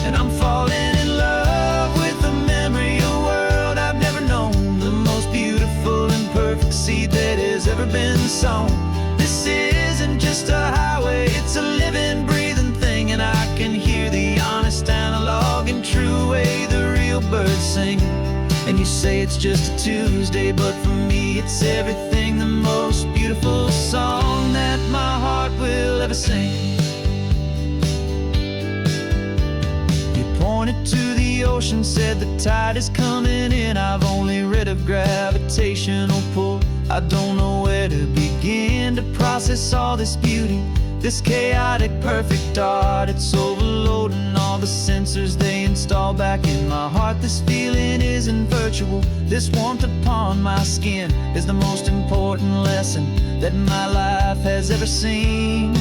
And I'm falling in love with the memory of a world I've never known, the most beautiful and perfect seed that has ever been sown. This isn't just a highway, it's a living, breathing thing, and I can hear the honest analog and true way the real birds sing. And you say it's just a Tuesday, but for me it's everything, the most beautiful song that my heart will ever sing. Pointed to the ocean, said the tide is coming in. I've only read of gravitational pull. I don't know where to begin to process all this beauty, this chaotic perfect art. It's overloading all the sensors they install back in my heart. This feeling isn't virtual, this warmth upon my skin is the most important lesson that my life has ever seen.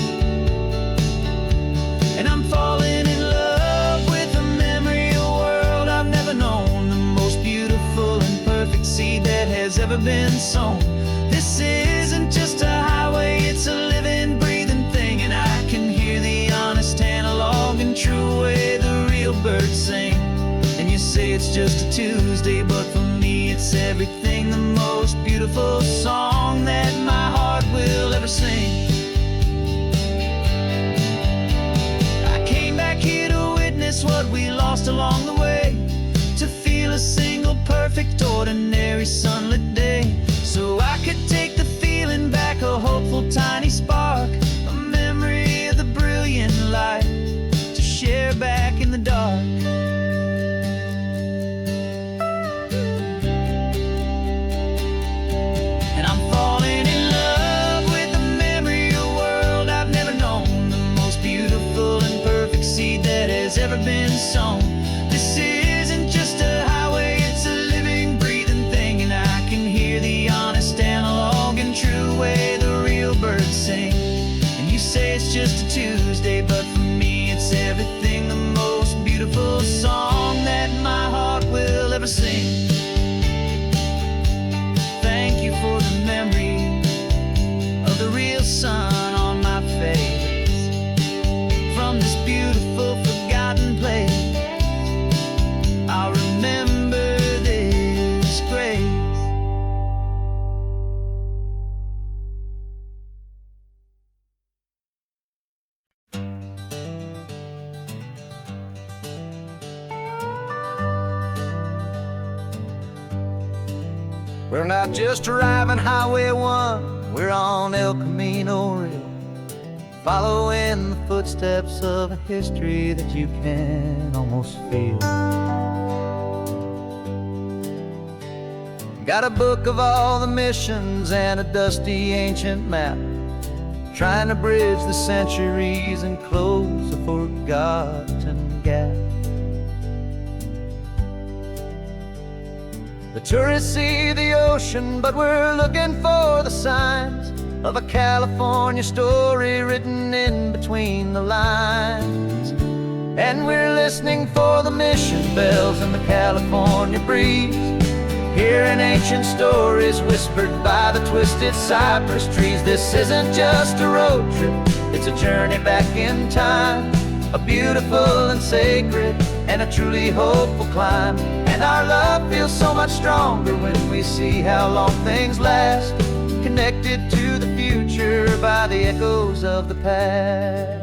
And I'm falling in love with a memory of a world I've never known, the most beautiful and perfect seed that has ever been sown. This isn't just a highway, it's a living, breathing thing, and I can hear the honest analog and true way the real birds sing. And you say it's just a Tuesday, but for me it's everything, the most beautiful song that my heart will ever sing. I came back here to witness what we lost along the way, to feel a single perfect ordinary sunlit day, so I could take the feeling back, a hopeful tiny spark, a memory of the brilliant light to share back in the dark. And I'm been sown. This isn't just a highway, it's a living, breathing thing. And I can hear the honest analog and true way the real birds sing. And you say it's just a Tuesday, but for me it's everything, the most beautiful song that my heart will ever sing. Thank you for the memory of the real sun on my face. From this beautiful forgotten place, I'll remember this grace. We're not just driving Highway 1, we're on El Camino Real, following the footsteps of a history that you can almost feel. Got a book of all the missions and a dusty ancient map, trying to bridge the centuries and close a forgotten gap. The tourists see the ocean, but we're looking for the signs of a California story written in between the lines. And we're listening for the mission bells in the California breeze, hearing ancient stories whispered by the twisted cypress trees. This isn't just a road trip, it's a journey back in time, a beautiful and sacred and a truly hopeful climb. And our love feels so much stronger when we see how long things last, connected to the future by the echoes of the past.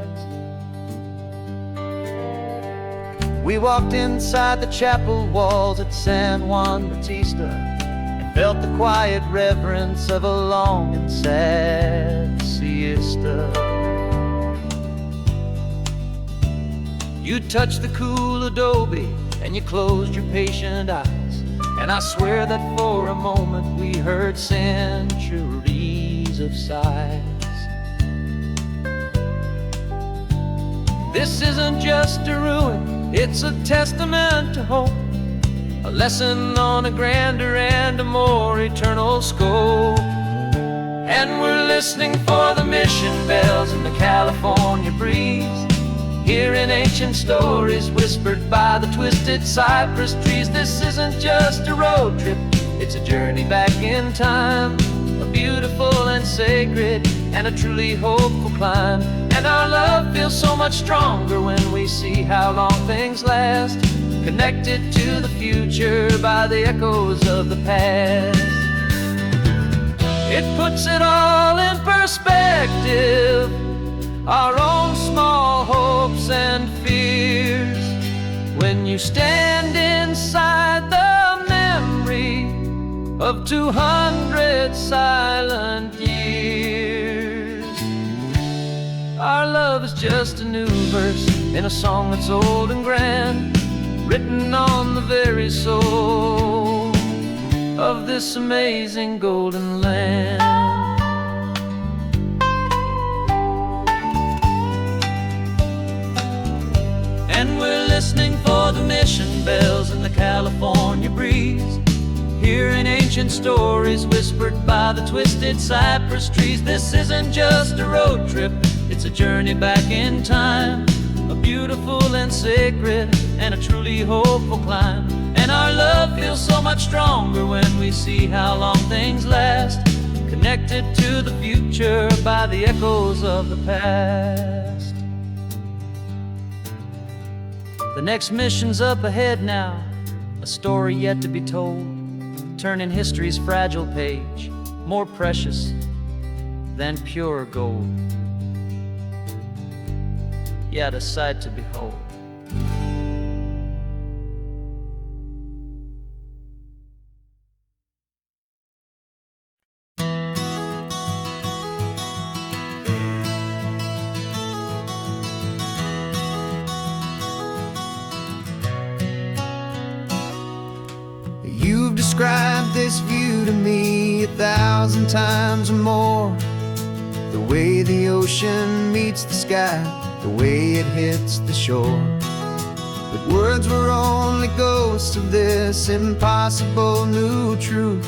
We walked inside the chapel walls at San Juan Bautista and felt the quiet reverence of a long and sad siesta. You touched the cool adobe and you closed your patient eyes, and I swear that for a moment we heard centuries of sighs. This isn't just a ruin, it's a testament to hope, a lesson on a grander and a more eternal scope. And we're listening for the mission bells in the California breeze, hearing ancient stories whispered by the twisted cypress trees. This isn't just a road trip, it's a journey back in time, a beautiful and sacred and a truly hopeful climb. And our love feels so much stronger when we see how long things last, connected to the future by the echoes of the past. It puts it all in perspective, our own small hopes and fears, when you stand inside the memory of 200 silent years. Our love is just a new verse in a song that's old and grand, written on the very soul of this amazing golden land. And we're listening for the mission bells in the California breeze, hearing ancient stories whispered by the twisted cypress trees. This isn't just a road trip, it's a journey back in time, a beautiful and sacred and a truly hopeful climb. And our love feels so much stronger when we see how long things last, connected to the future by the echoes of the past. The next mission's up ahead now, a story yet to be told, turning history's fragile page more precious than pure gold. Yet a sight to behold. You've described this view to me 1,000 times or more, the way the ocean meets the sky, the way it hits the shore. but words were only ghosts of this impossible new truth.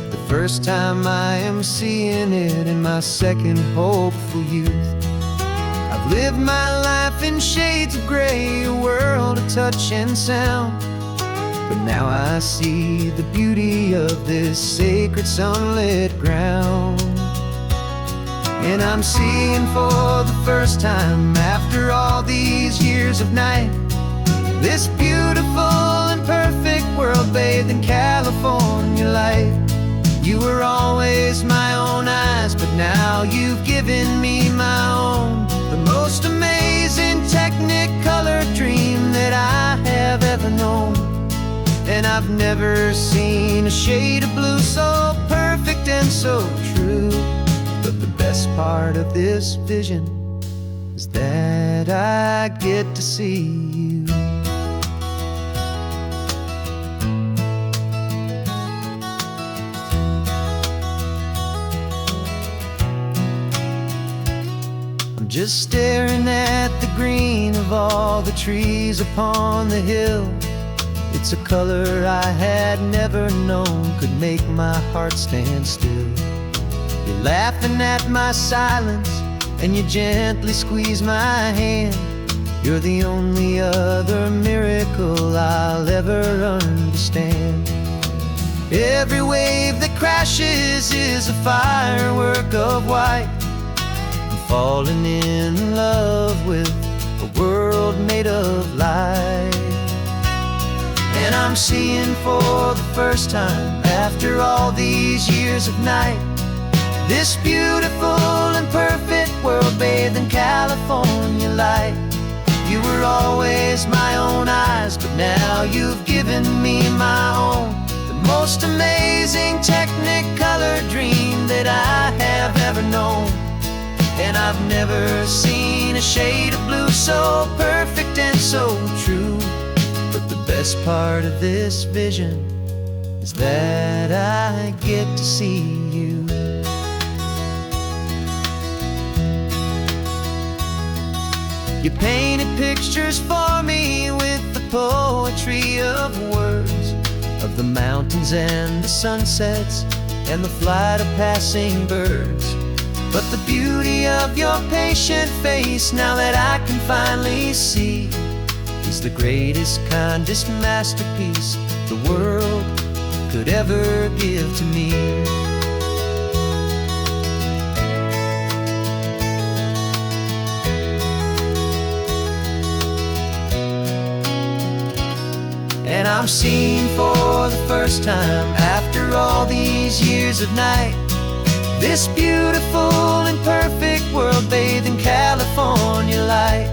The first time I am seeing it in my second hopeful youth. I've lived my life in shades of gray, a world of touch and sound, but now I see the beauty of this sacred sunlit ground. And I'm seeing for the first time, after all these years of night, this beautiful and perfect world bathed in California light. You were always my own eyes, but now you've given me my own. The most amazing technicolor dream that I have ever known. And I've never seen a shade of blue so perfect and so true. But the best part of this vision is that I get to see you. Just staring at the green of all the trees upon the hill. It's a color I had never known could make my heart stand still. You're laughing at my silence, and you gently squeeze my hand. You're the only other miracle I'll ever understand. Every wave that crashes is a firework of white, falling in love with a world made of light. And I'm seeing for the first time, after all these years of night, this beautiful and perfect world bathed in California light. You were always my own eyes, but now you've given me my own. The most amazing technicolor dream that I have ever known. And I've never seen a shade of blue so perfect and so true. But the best part of this vision is that I get to see you. You painted pictures for me with the poetry of words, of the mountains and the sunsets and the flight of passing birds. But the beauty of your patient face, now that I can finally see, is the greatest, kindest masterpiece the world could ever give to me. And I'm seeing for the first time, after all these years of night, this beautiful and perfect world bathed in California light.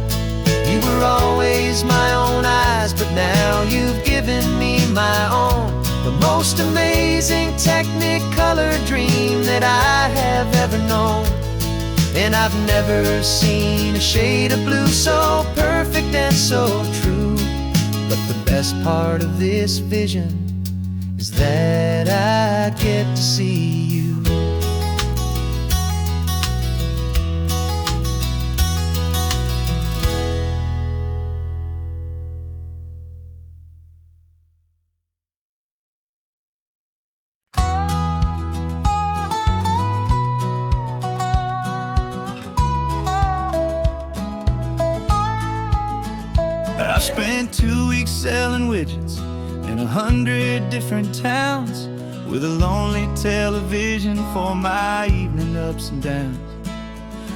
You were always my own eyes, but now you've given me my own. The most amazing technicolor dream that I have ever known. And I've never seen a shade of blue so perfect and so true. But the best part of this vision is that I get to see you. I spent 2 weeks selling widgets in 100 different towns, with a lonely television for my evening ups and downs.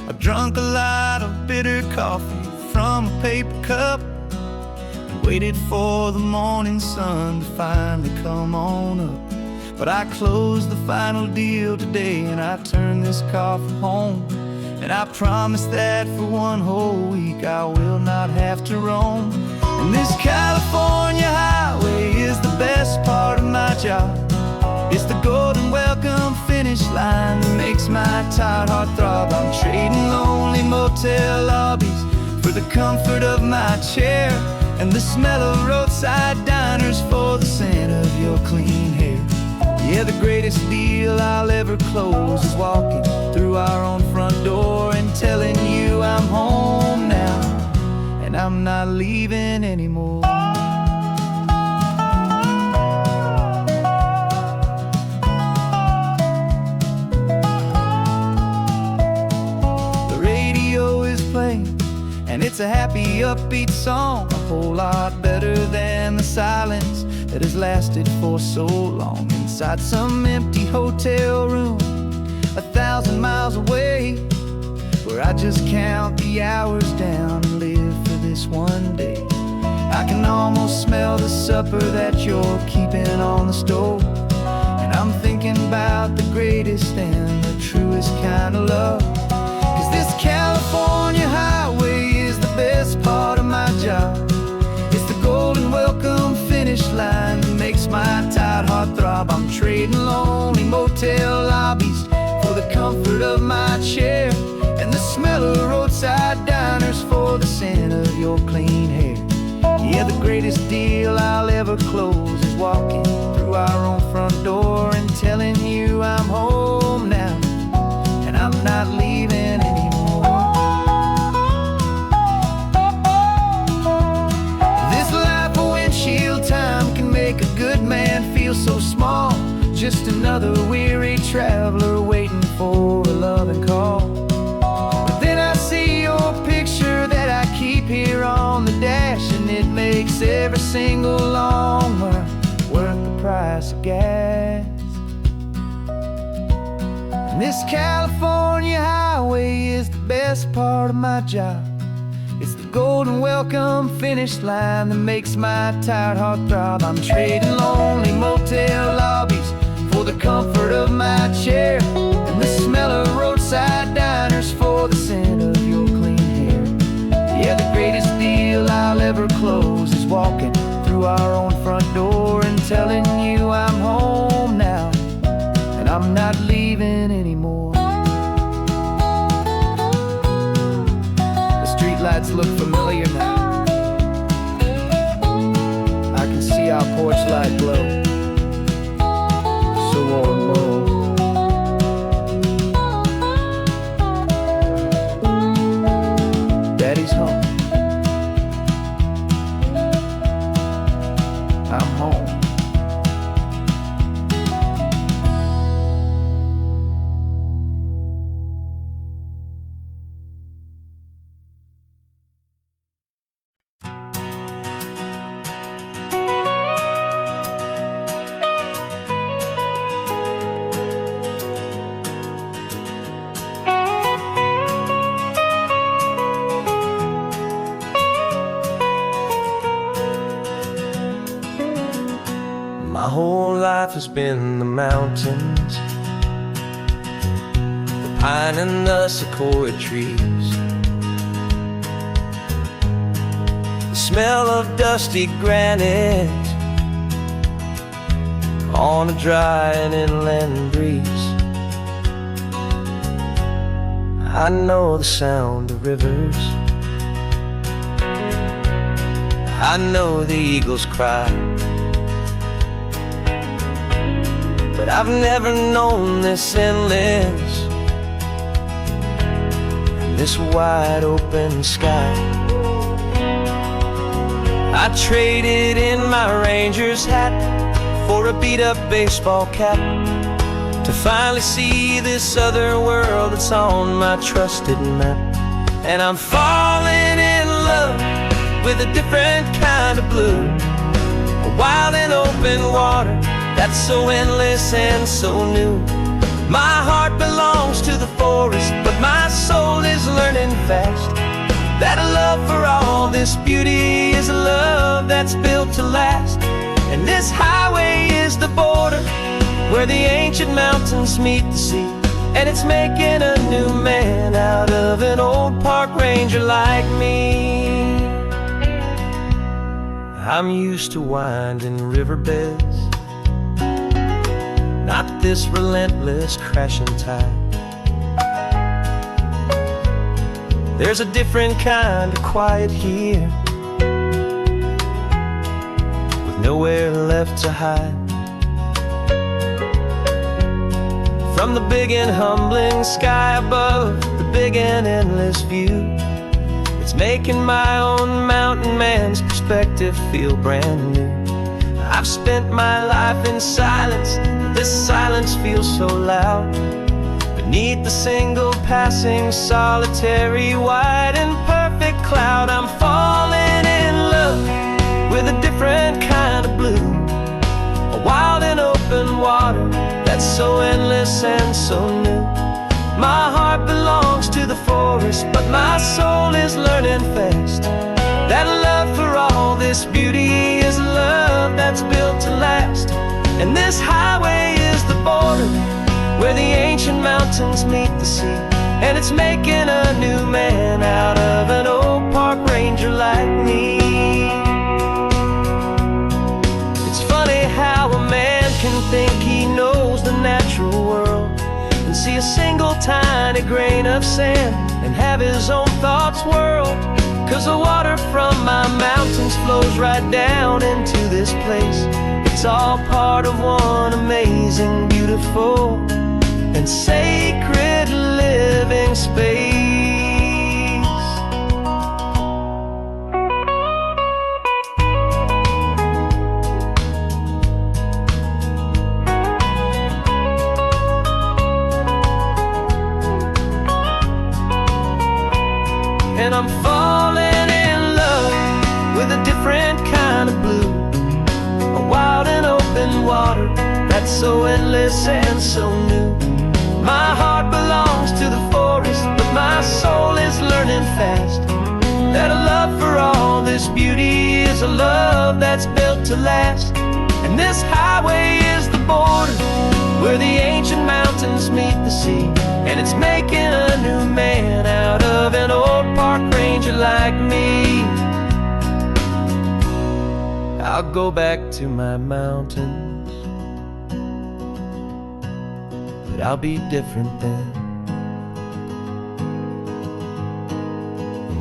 I drunk a lot of bitter coffee from a paper cup and waited for the morning sun to finally come on up. But I closed the final deal today, and I turned this car from home. And I promise that for one whole week I will not have to roam. And this California highway is the best part of my job. It's the golden welcome finish line that makes my tired heart throb. I'm trading lonely motel lobbies for the comfort of my chair, and the smell of roadside diners for the scent of your clean hair. Yeah, the greatest deal I'll ever close is walking through our own front door and telling you I'm home now. And I'm not leaving anymore. The radio is playing, and it's a happy, upbeat song, a whole lot better than the silence that has lasted for so long. Inside some empty hotel room 1,000 miles away, where I just count the hours down and live for this one day. I can almost smell the supper that you're keeping on the stove, and I'm thinking about the greatest and the truest kind of love. 'Cause this California highway is the best part of my job. It's the golden welcome finish line that makes my tired heart throb. I'm trading lonely motel lobbies for the comfort of my chair, and the smell of roadside diners for the scent of your clean hair. Yeah, the greatest deal I'll ever close is walking through our own front door and telling you I'm home now, and I'm not leaving anymore. This life of windshield time can make a good man feel so small, just another weary traveler waiting for a loving call. But then I see your picture that I keep here on the dash, and it makes every single long mile worth the price of gas. And this California highway is the best part of my job. It's the golden welcome finish line that makes my tired heart throb. I'm trading lonely motel lobbies for the comfort of my chair, and the smell of roadside diners for the scent of your clean hair. Yeah, the greatest deal I'll ever close is walking through our own front door and telling you I'm home now, and I'm not leaving anymore. The streetlights look familiar now. I can see our porch light glow, so warm, bold. Daddy's home. I'm home. My whole life has been the mountains, the pine and the sequoia trees, the smell of dusty granite on a dry and inland breeze. I know the sound of rivers, I know the eagles cry, but I've never known this endless and this wide open sky. I traded in my Ranger's hat for a beat-up baseball cap to finally see this other world that's on my trusted map. And I'm falling in love with a different kind of blue, a wild and open water that's so endless and so new. My heart belongs to the forest, but my soul is learning fast that a love for all this beauty is a love that's built to last. And this highway is the border where the ancient mountains meet the sea, and it's making a new man out of an old park ranger like me. I'm used to winding riverbeds, not this relentless crashing tide. There's a different kind of quiet here, with nowhere left to hide. From the big and humbling sky above, the big and endless view, It's making my own mountain man's perspective feel brand new. I've spent my life in silence, but this silence feels so loud. Beneath the single passing solitary white and perfect cloud, I'm falling in love with a different kind of blue, a wild and open water that's so endless and so new. My heart belongs to the forest, but my soul is learning fast that love for all this beauty is love that's built to last. And this highway is the border where the ancient mountains meet the sea, and it's making a new man out of an old park ranger like me. It's funny how a man can think he knows the natural world and see a single tiny grain of sand and have his own thoughts whirled. 'Cause the water from my mountains flows right down into this place. It's all part of one amazing, beautiful, and sacred living space. And I'm falling in love with a different kind of blue, a wild and open water that's so endless and so new. My heart belongs to the forest, but my soul is learning fast that a love for all this beauty is a love that's built to last. And this highway is the border where the ancient mountains meet the sea, and it's making a new man out of an old park ranger like me. I'll go back to my mountains, but I'll be different then,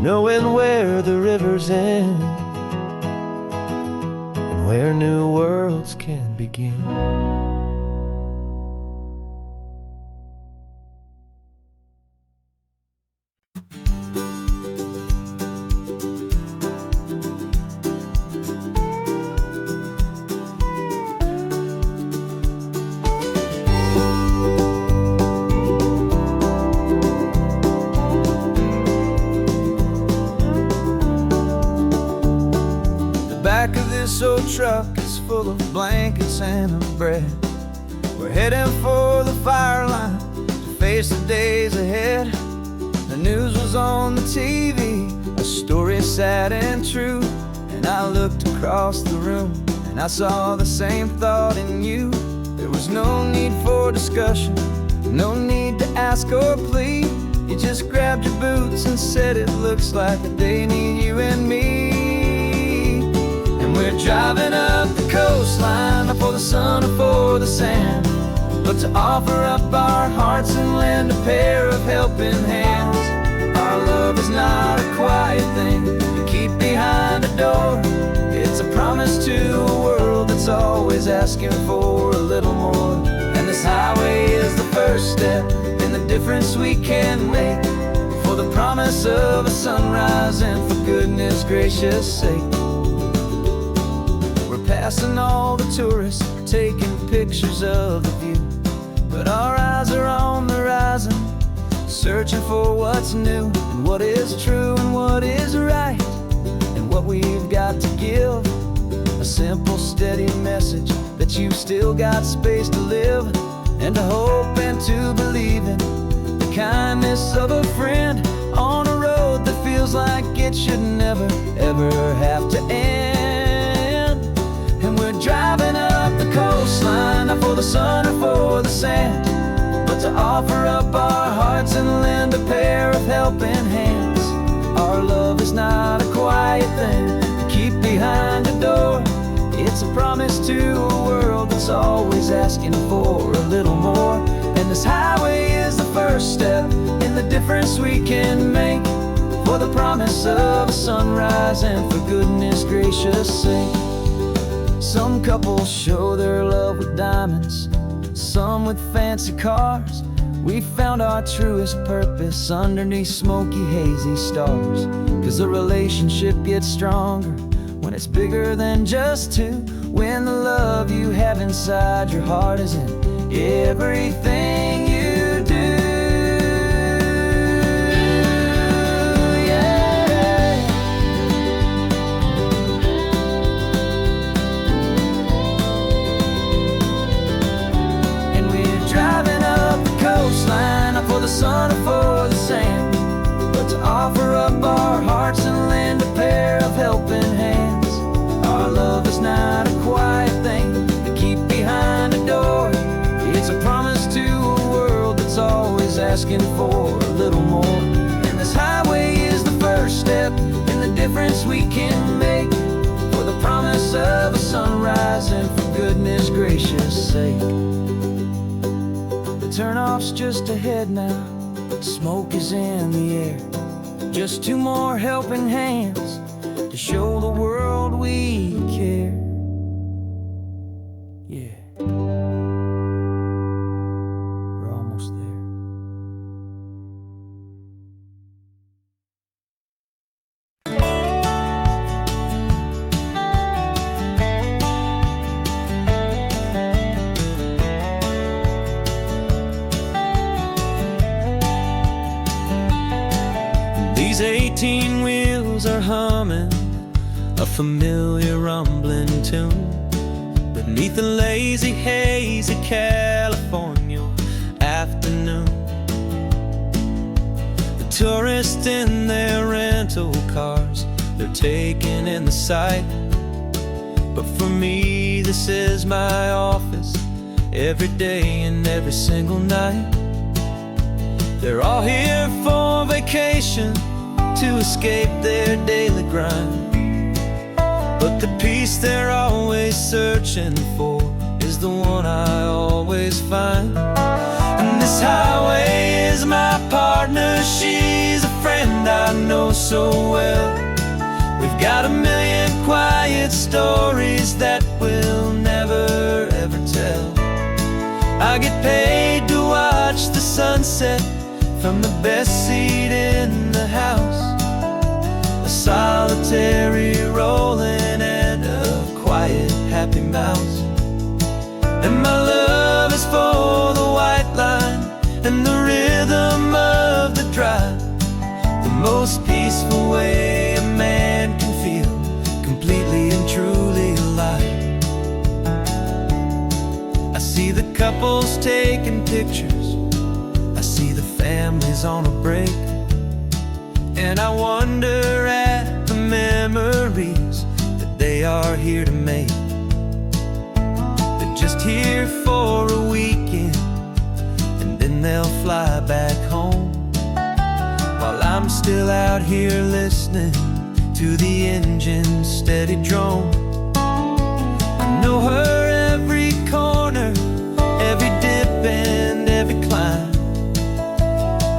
knowing where the rivers end and where new worlds can begin. Back of this old truck is full of blankets and of bread. We're heading for the fire line to face the days ahead. The news was on the TV, a story sad and true, and I looked across the room and I saw the same thought in you. There was no need for discussion, no need to ask or plead. You just grabbed your boots and said it looks like a day need you and me. We're driving up the coastline, not for the sun or for the sand, but to offer up our hearts and lend a pair of helping hands. Our love is not a quiet thing you keep behind a door. It's a promise to a world that's always asking for a little more. And this highway is the first step in the difference we can make, for the promise of a sunrise and for goodness gracious sake. Passing all the tourists, taking pictures of the view, but our eyes are on the horizon, searching for what's new and what is true and what is right, and what we've got to give. A simple, steady message that you've still got space to live, and to hope and to believe in the kindness of a friend on a road that feels like it should never, ever have to end. Driving up the coastline, not for the sun or for the sand, but to offer up our hearts and lend a pair of helping hands. Our love is not a quiet thing to keep behind a door. It's a promise to a world that's always asking for a little more. And this highway is the first step in the difference we can make, for the promise of a sunrise and for goodness gracious sake. Some couples show their love with diamonds, some with fancy cars, We found our truest purpose underneath smoky, hazy stars. 'Cause a relationship gets stronger when it's bigger than just two. When the love you have inside your heart is in everything you do. Yeah. And we're driving up the coastline, not for the sun or for the sand, but to offer up our hearts and lend a pair of helping hands. Our love is not a quiet thing to keep behind a door. It's a promise to a world that's always asking for a little more. And this highway is the first step in the difference we can make, for the promise of a sunrise and for goodness gracious sake. The turnoff's just ahead now, smoke is in the air. Just two more helping hands to show the world we care. Yeah. We're almost there. These 18 wheels are humming a familiar rumbling tune beneath the lazy haze of California afternoon. The tourists in their rental cars, they're taking in the sight. But for me, this is my office, every day and every single night. They're all here for vacation, to escape their daily grind. But the peace they're always searching for is the one I always find. And this highway is my partner, she's a friend I know so well. We've got a million quiet stories that we'll never ever tell. I get paid to watch the sunset from the best seat in the house, a solitary rolling and a quiet happy mouse. And my love is for the white line and the rhythm of the drive, the most peaceful way a man can feel completely and truly alive. I see the couples taking pictures, I see the families on a break, and I wonder at the memories that they are here to make. They're just here for a weekend, and then they'll fly back home, while I'm still out here listening to the engine's steady drone. I know her every corner, every dip and every climb,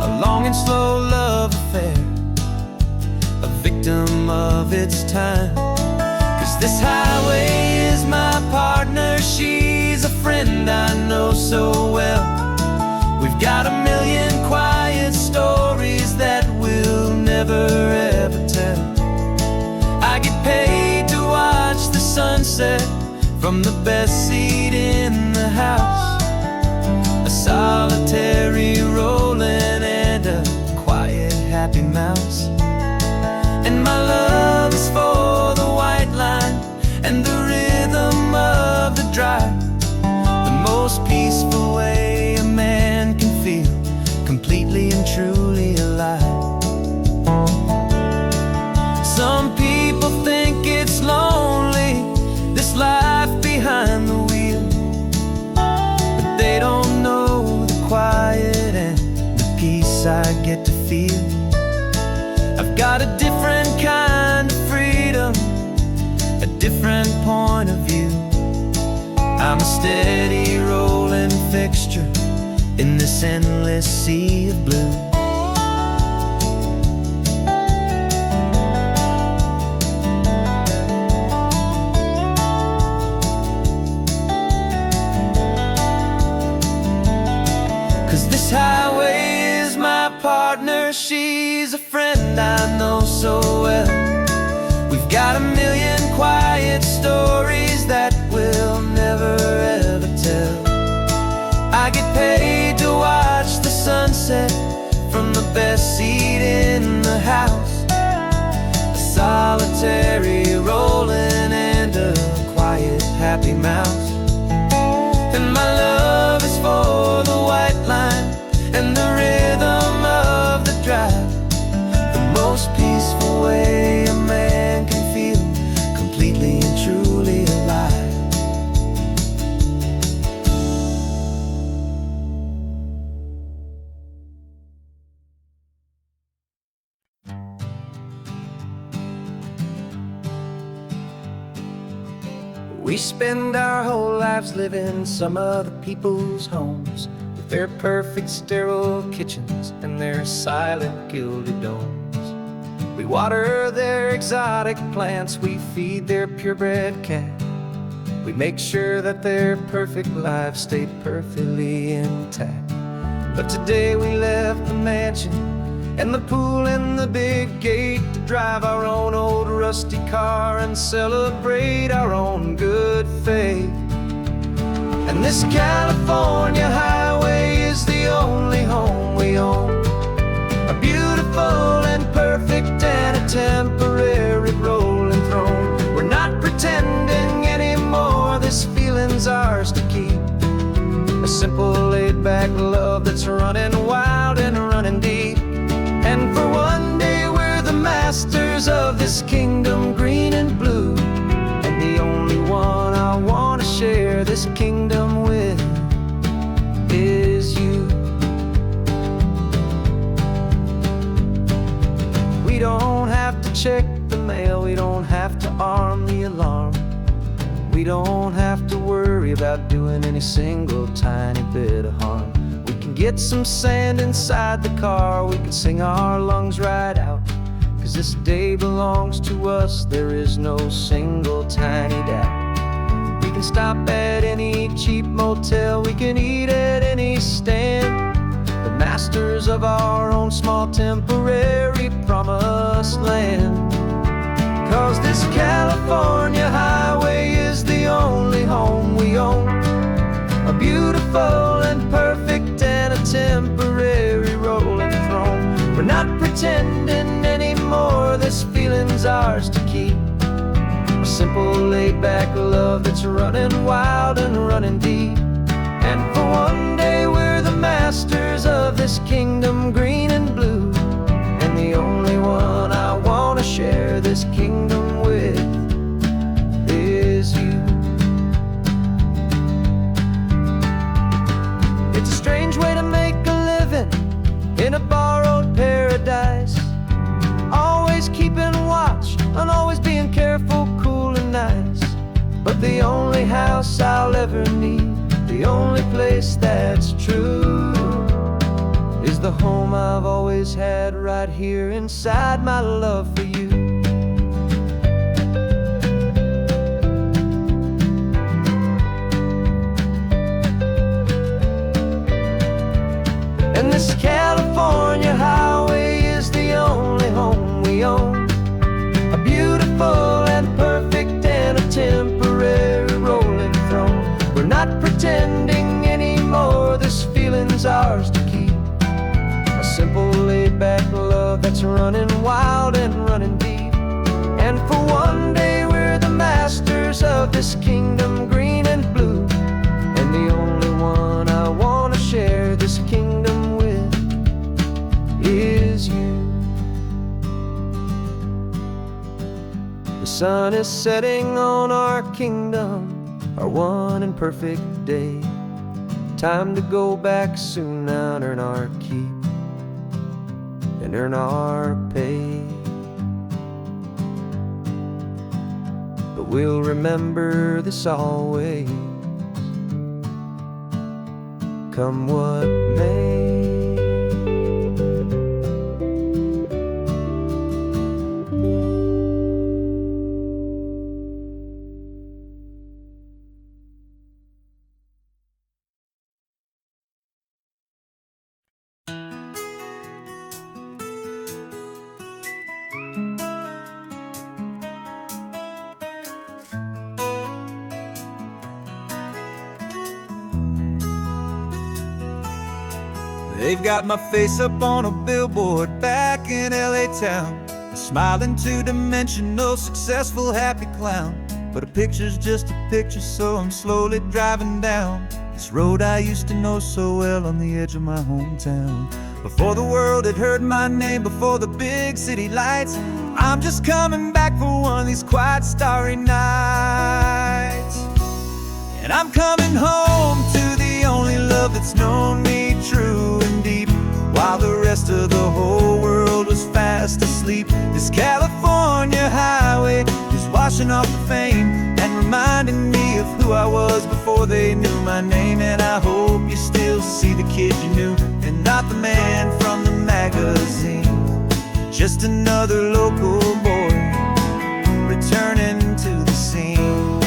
a long and slow love affair, a victim of its time. 'Cause this highway is my partner, she's a friend I know so well. We've got a million quiet stories that we'll never ever tell. I get paid to watch the sunset from the best seat in the house, a solitary rolling and a quiet happy mouse. And my love is for the white line and the rhythm of the drive, the most peaceful way a man can feel completely and truly alive. Some people think it's lonely, this life behind the wheel, but they don't know the quiet and the peace I get to feel. I've got a different kind of freedom, a different point of view. I'm a steady rolling fixture in this endless sea of blue. This so well. We've got a million quiet stories that we'll never ever tell. I get paid to watch the sunset from the best seat in the house. A solitary rolling and a quiet happy mouse. And my love is for the white line and the rhythm of the drive. The most peaceful way a man can feel completely and truly alive. We spend our whole lives living some other people's homes, with their perfect sterile kitchens and their silent gilded domes. We water their exotic plants, we feed their purebred cat. We make sure that their perfect lives stay perfectly intact. But today we left the mansion and the pool and the big gate to drive our own old rusty car and celebrate our own good faith. And this California highway is the only home we own, a beautiful and perfect and a temporary rolling throne. We're not pretending anymore, this feeling's ours to keep. A simple laid-back love that's running wild and running deep. And for one day we're the masters of this kingdom green and blue, and the only one I want to share this kingdom with is you. We don't have to check the mail, we don't have to arm the alarm. We don't have to worry about doing any single tiny bit of harm. We can get some sand inside the car, we can sing our lungs right out. 'Cause this day belongs to us, there is no single tiny doubt. We can stop at any cheap motel, we can eat at any stand. The masters of our own small temporary promised land. 'Cause this California highway is the only home we own, a beautiful and perfect and a temporary rolling throne. We're not pretending anymore, this feeling's ours to keep. A simple laid-back love that's running wild and running deep. And for one day we're the masters of this kingdom green and blue, and the only one I want to share this kingdom with is you. It's a strange way to make a living in a borrowed paradise, always keeping watch and always being careful, cool and nice. But the only house I'll ever need, the only place that's true, is the home I've always had right here inside my love for you. And this California highway is the only home we own, a beautiful and perfect and a temporary rolling throne. We're not pretending anymore, this feeling's ours to keep. A simple laid-back love that's running wild and running deep. And for one day we're the masters of this kingdom green and blue, and the only one I want to share this kingdom with is you. The sun is setting on our kingdom, our one and perfect day. Time to go back soon now and earn our keep and earn our pay. But we'll remember this always, come what may. They've got my face up on a billboard back in LA town, a smiling two-dimensional, successful, happy clown. But a picture's just a picture, so I'm slowly driving down this road I used to know so well on the edge of my hometown. Before the world had heard my name, before the big city lights, I'm just coming back for one of these quiet, starry nights. And I'm coming home to the only love that's known me true and deep, while the rest of the whole world was fast asleep. This California highway is washing off the fame and reminding me of who I was before they knew my name. And I hope you still see the kid you knew, and not the man from the magazine. Just another local boy returning to the scene.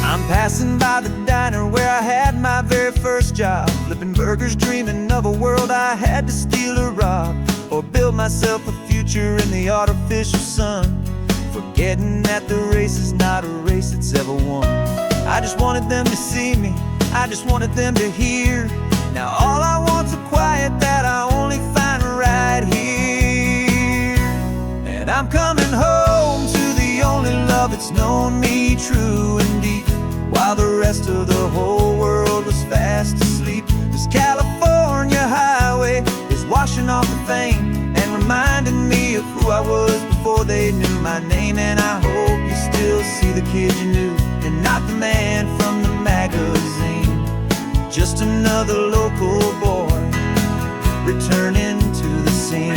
I'm passing by the diner where I had my very first job, flipping burgers, dreaming of a world I had to steal or rob, or build myself a future in the artificial sun, forgetting that the race is not a race that's ever won. I just wanted them to see me, I just wanted them to hear. Now all I want's a quiet that I only find right here. And I'm coming home to the only love that's known me true and deep, while the rest of the whole world was fast asleep. This California highway is washing off the fame and reminding me of who I was before they knew my name. And I hope you still see the kid you knew, and not the man from the magazine. Just another local boy returning to the scene.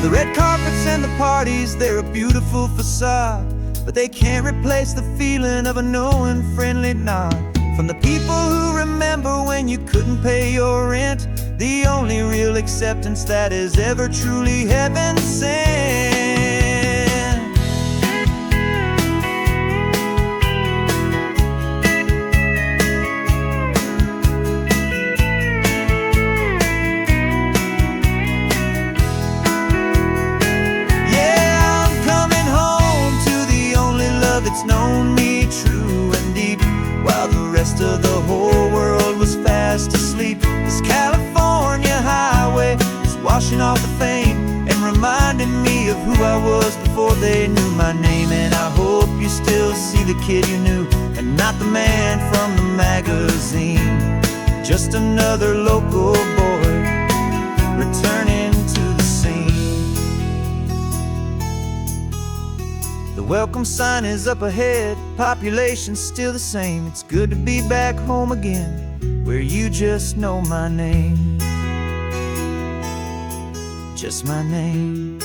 The red carpets and the parties, they're a beautiful facade, but they can't replace the feeling of a knowing, friendly nod from the people who remember when you couldn't pay your rent. The only real acceptance that is ever truly heaven sent. Yeah, I'm coming home to the only love that's known me true and deep, while the rest of the whole world was fast asleep. This California highway is washing off the fame and reminding me of who I was before they knew my name. And I hope you still see the kid you knew, and not the man from the magazine. Just another local boy returning to the scene. The welcome sign is up ahead, population's still the same. It's good to be back home again, where you just know my name. Just my name.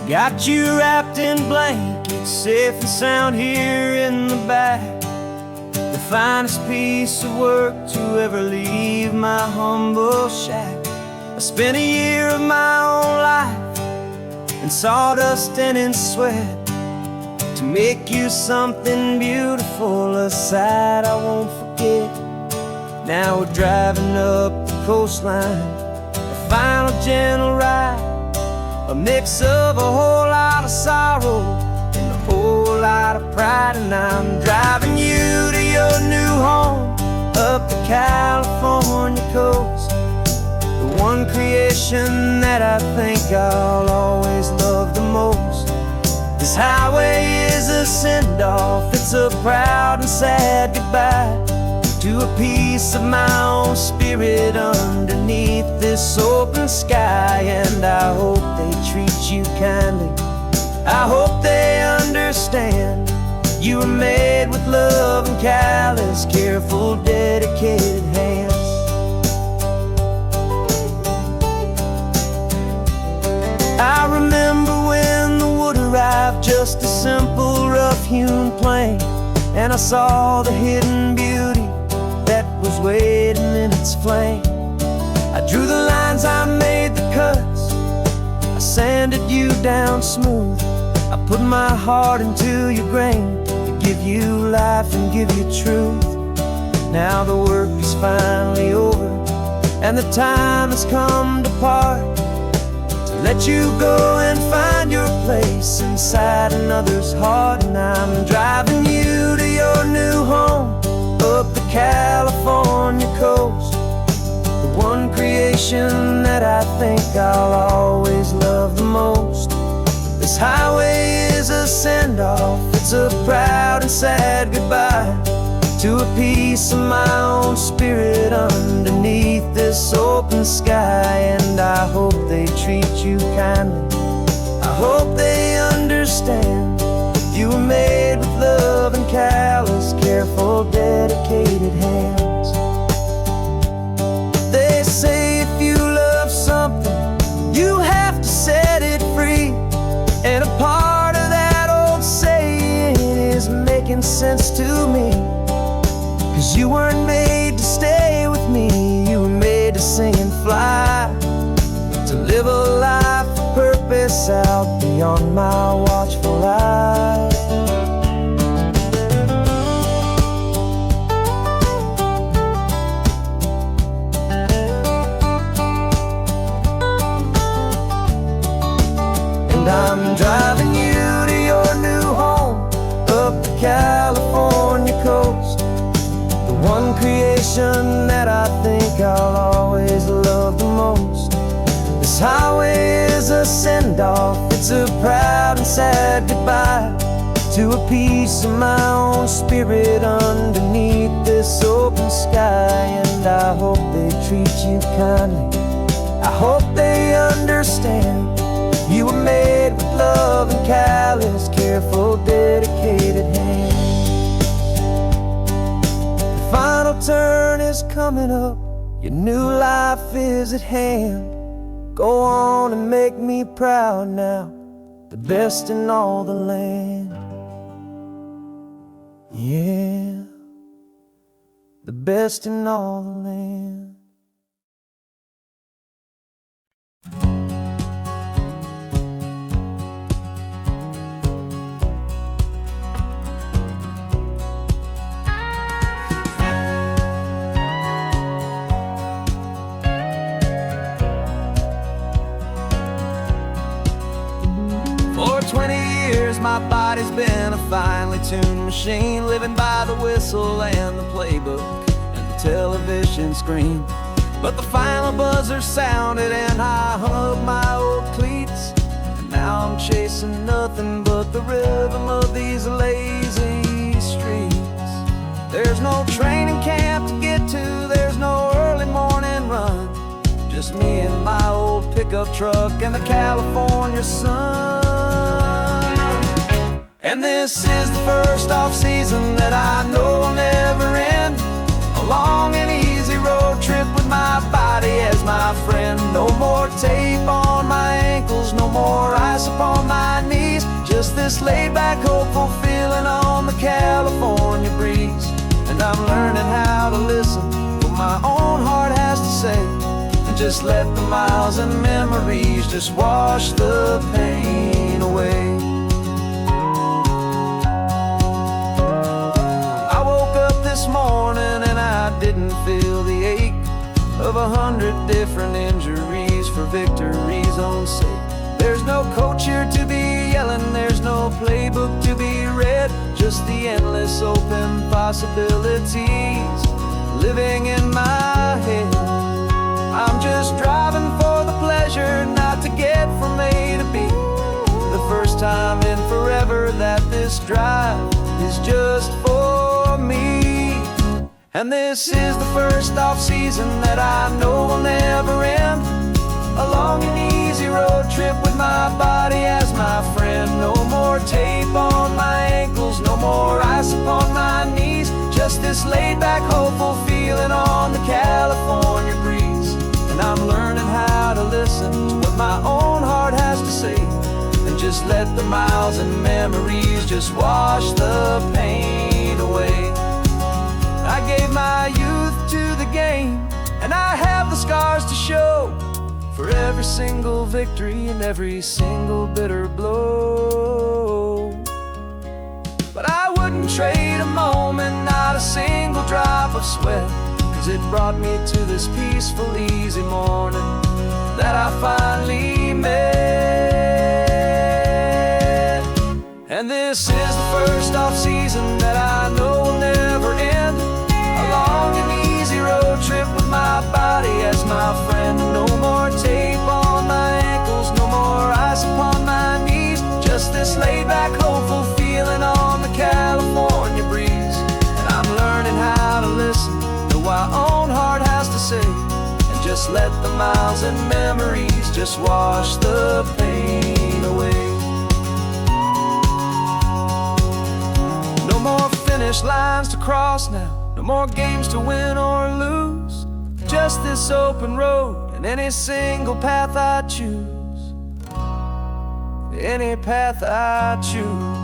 Got you wrapped in blankets, safe and sound here in the back. The finest piece of work to ever leave my humble shack. I spent a year of my own life in sawdust and in sweat to make you something beautiful, a sight I won't forget. Now we're driving up the coastline, a final gentle ride, a mix of a whole lot of sorrow and a whole lot of pride. And I'm driving you to your new home up the California coast, the one creation that I think I'll always love the most. This highway is a send-off, it's a proud and sad goodbye to a piece of my own spirit underneath this open sky. And I hope they treat you kindly, I hope they understand you were made with love and callous, careful, dedicated hands. I remember when the wood arrived, just a simple rough-hewn plank, and I saw the hidden beauty that was waiting in its flame. I drew the lines, I made the cuts, I sanded you down smooth. I put my heart into your grain to give you life and give you truth. Now the work is finally over, and the time has come to part, to let you go and find your place inside another's heart. And I'm driving you to your new home, up the California coast, the one creation that I think I'll always love the most. This highway is a send-off, it's a proud and sad goodbye to a piece of my own spirit underneath this open sky. And I hope they treat you kindly, I hope they understand you were made with love and callous, careful, dedicated hands. They say if you love something, you have to set it free. And a part of that old saying is making sense to me. 'Cause you weren't made to stay with me, you were made to sing and fly, to live a life of purpose out beyond my watchful eye. And I'm driving you to your new home, up the California coast, one creation that I think I'll always love the most. This highway is a send-off, it's a proud and sad goodbye to a piece of my own spirit underneath this open sky. And I hope they treat you kindly, I hope they understand you were made with love and callous, careful, dedicated hands. Final turn is coming up, your new life is at hand. Go on and make me proud now, the best in all the land. Yeah, the best in all the land. For 20 years my body's been a finely tuned machine, living by the whistle and the playbook and the television screen. But the final buzzer sounded and I hung up my old cleats, and now I'm chasing nothing but the rhythm of these lazy streets. There's no training camp to get to, there's no early morning run, just me and my old pickup truck and the California sun. And this is the first off-season that I know will never end, a long and easy road trip with my body as my friend. No more tape on my ankles, no more ice upon my knees, just this laid-back, hopeful feeling on the California breeze. And I'm learning how to listen to what my own heart has to say, and just let the miles and memories just wash the pain away. I woke up this morning and I didn't feel the ache of 100 different injuries for victory's own sake. There's no coach here to be yelling, there's no playbook to be read, just the endless open possibilities living in my head. I'm just driving for the pleasure, not to get from A to B. The first time in forever that this drive is just for me. And this is the first off-season that I know will never end, a long and easy road trip with my body as my friend. No more tape on my ankles, no more ice upon my knees, just this laid-back, hopeful feeling on the California breeze. And I'm learning how to listen to what my own heart has to say, and just let the miles and memories just wash the pain away. I gave my youth to the game, and I have the scars to show for every single victory and every single bitter blow. But I wouldn't trade a moment, not a single drop of sweat, 'cause it brought me to this peaceful, easy morning that I finally met. And this is the first off-season that I know will never end. A long and easy road trip with my body as my friend. No more tape on my ankles, no more ice upon my knees. Just this laid-back, hopeful feeling on the California breeze. And I'm learning how to listen to what my own heart has to say, and just let the miles and memories just wash the pain away. No more finish lines to cross now, no more games to win or lose. Just this open road and any single path I choose. Any path I choose.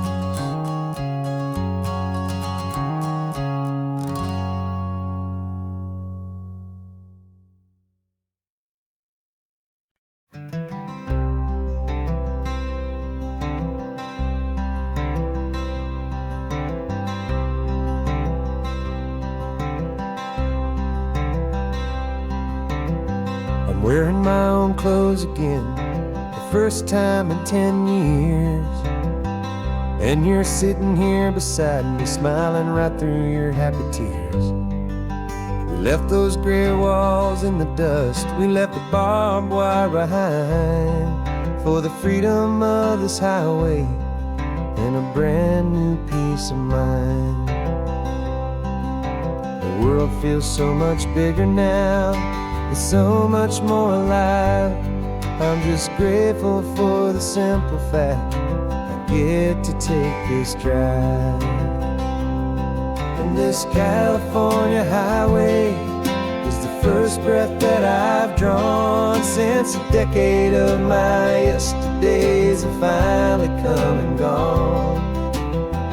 I'm wearing my own clothes again, the first time in 10 years. And you're sitting here beside me, smiling right through your happy tears. We left those gray walls in the dust, we left the barbed wire behind, for the freedom of this highway and a brand new peace of mind. The world feels so much bigger now, it's so much more alive. I'm just grateful for the simple fact I get to take this drive. And this California highway is the first breath that I've drawn since a decade of my yesterdays have finally come and gone.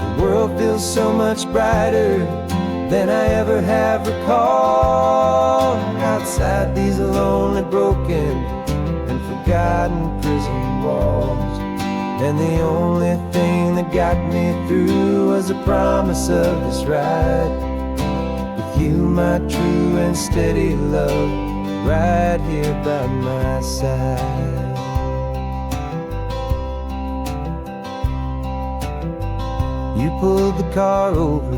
The world feels so much brighter than I ever have recalled. Outside these lonely, broken, and forgotten prison walls. And the only thing that got me through was the promise of this ride with you, my true and steady love, right here by my side. You pulled the car over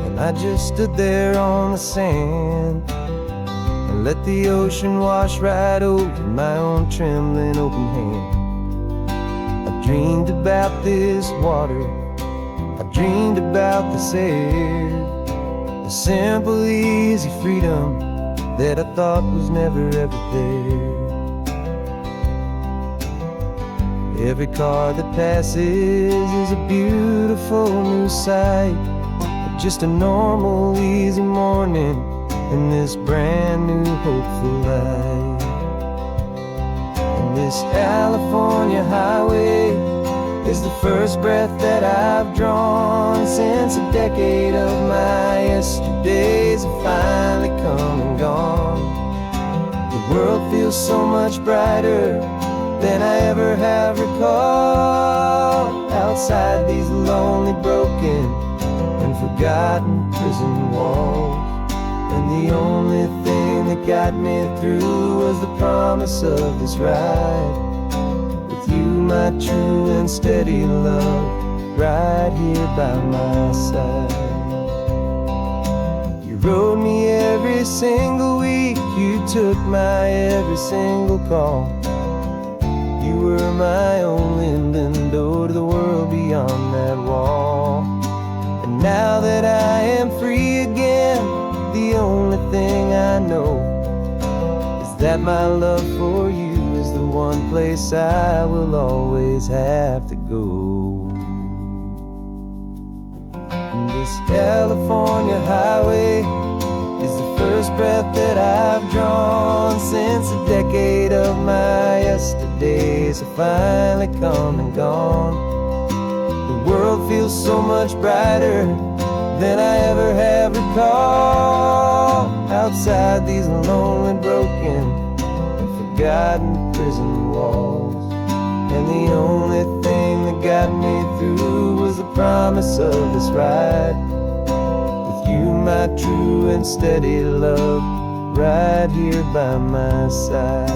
and I just stood there on the sand and let the ocean wash right over my own trembling open hand. I dreamed about this water, I dreamed about this air, the simple, easy freedom that I thought was never ever there. Every car that passes is a beautiful new sight, just a normal, easy morning in this brand new, hopeful life. And this California highway is the first breath that I've drawn since a decade of my yesterdays have finally come and gone. The world feels so much brighter than I ever have recalled. Outside these lonely, broken, and forgotten prison walls. And the only thing that got me through was the promise of this ride with you, my true and steady love, right here by my side. You rode me every single week, you took my every single call. You were my only window to the world beyond that wall. And now that I am free again, the only thing I know is that my love for you is the one place I will always have to go. And this California highway is the first breath that I've drawn since a decade of my yesterdays have finally come and gone. The world feels so much brighter than I ever have recalled. Outside these lonely, broken, and forgotten prison walls. And the only thing that got me through was the promise of this ride with you, my true and steady love, right here by my side.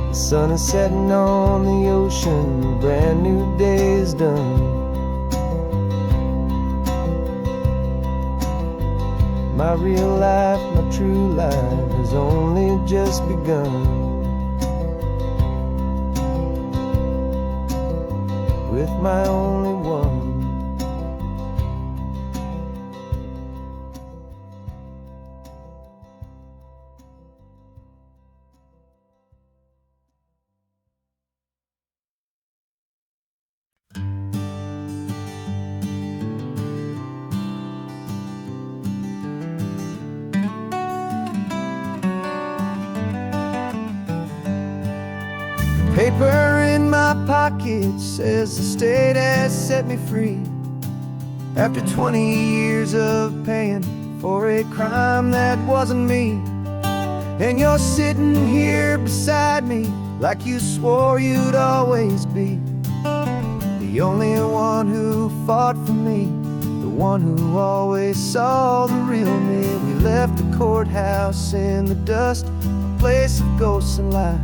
The sun is setting on the ocean, a brand new day is done. My real life, my true life has only just begun. With my only one. Paper in my pocket says the state has set me free after 20 years of paying for a crime that wasn't me. And you're sitting here beside me like you swore you'd always be the only one who fought for me, the one who always saw the real me. We left the courthouse in the dust, a place of ghosts and lies.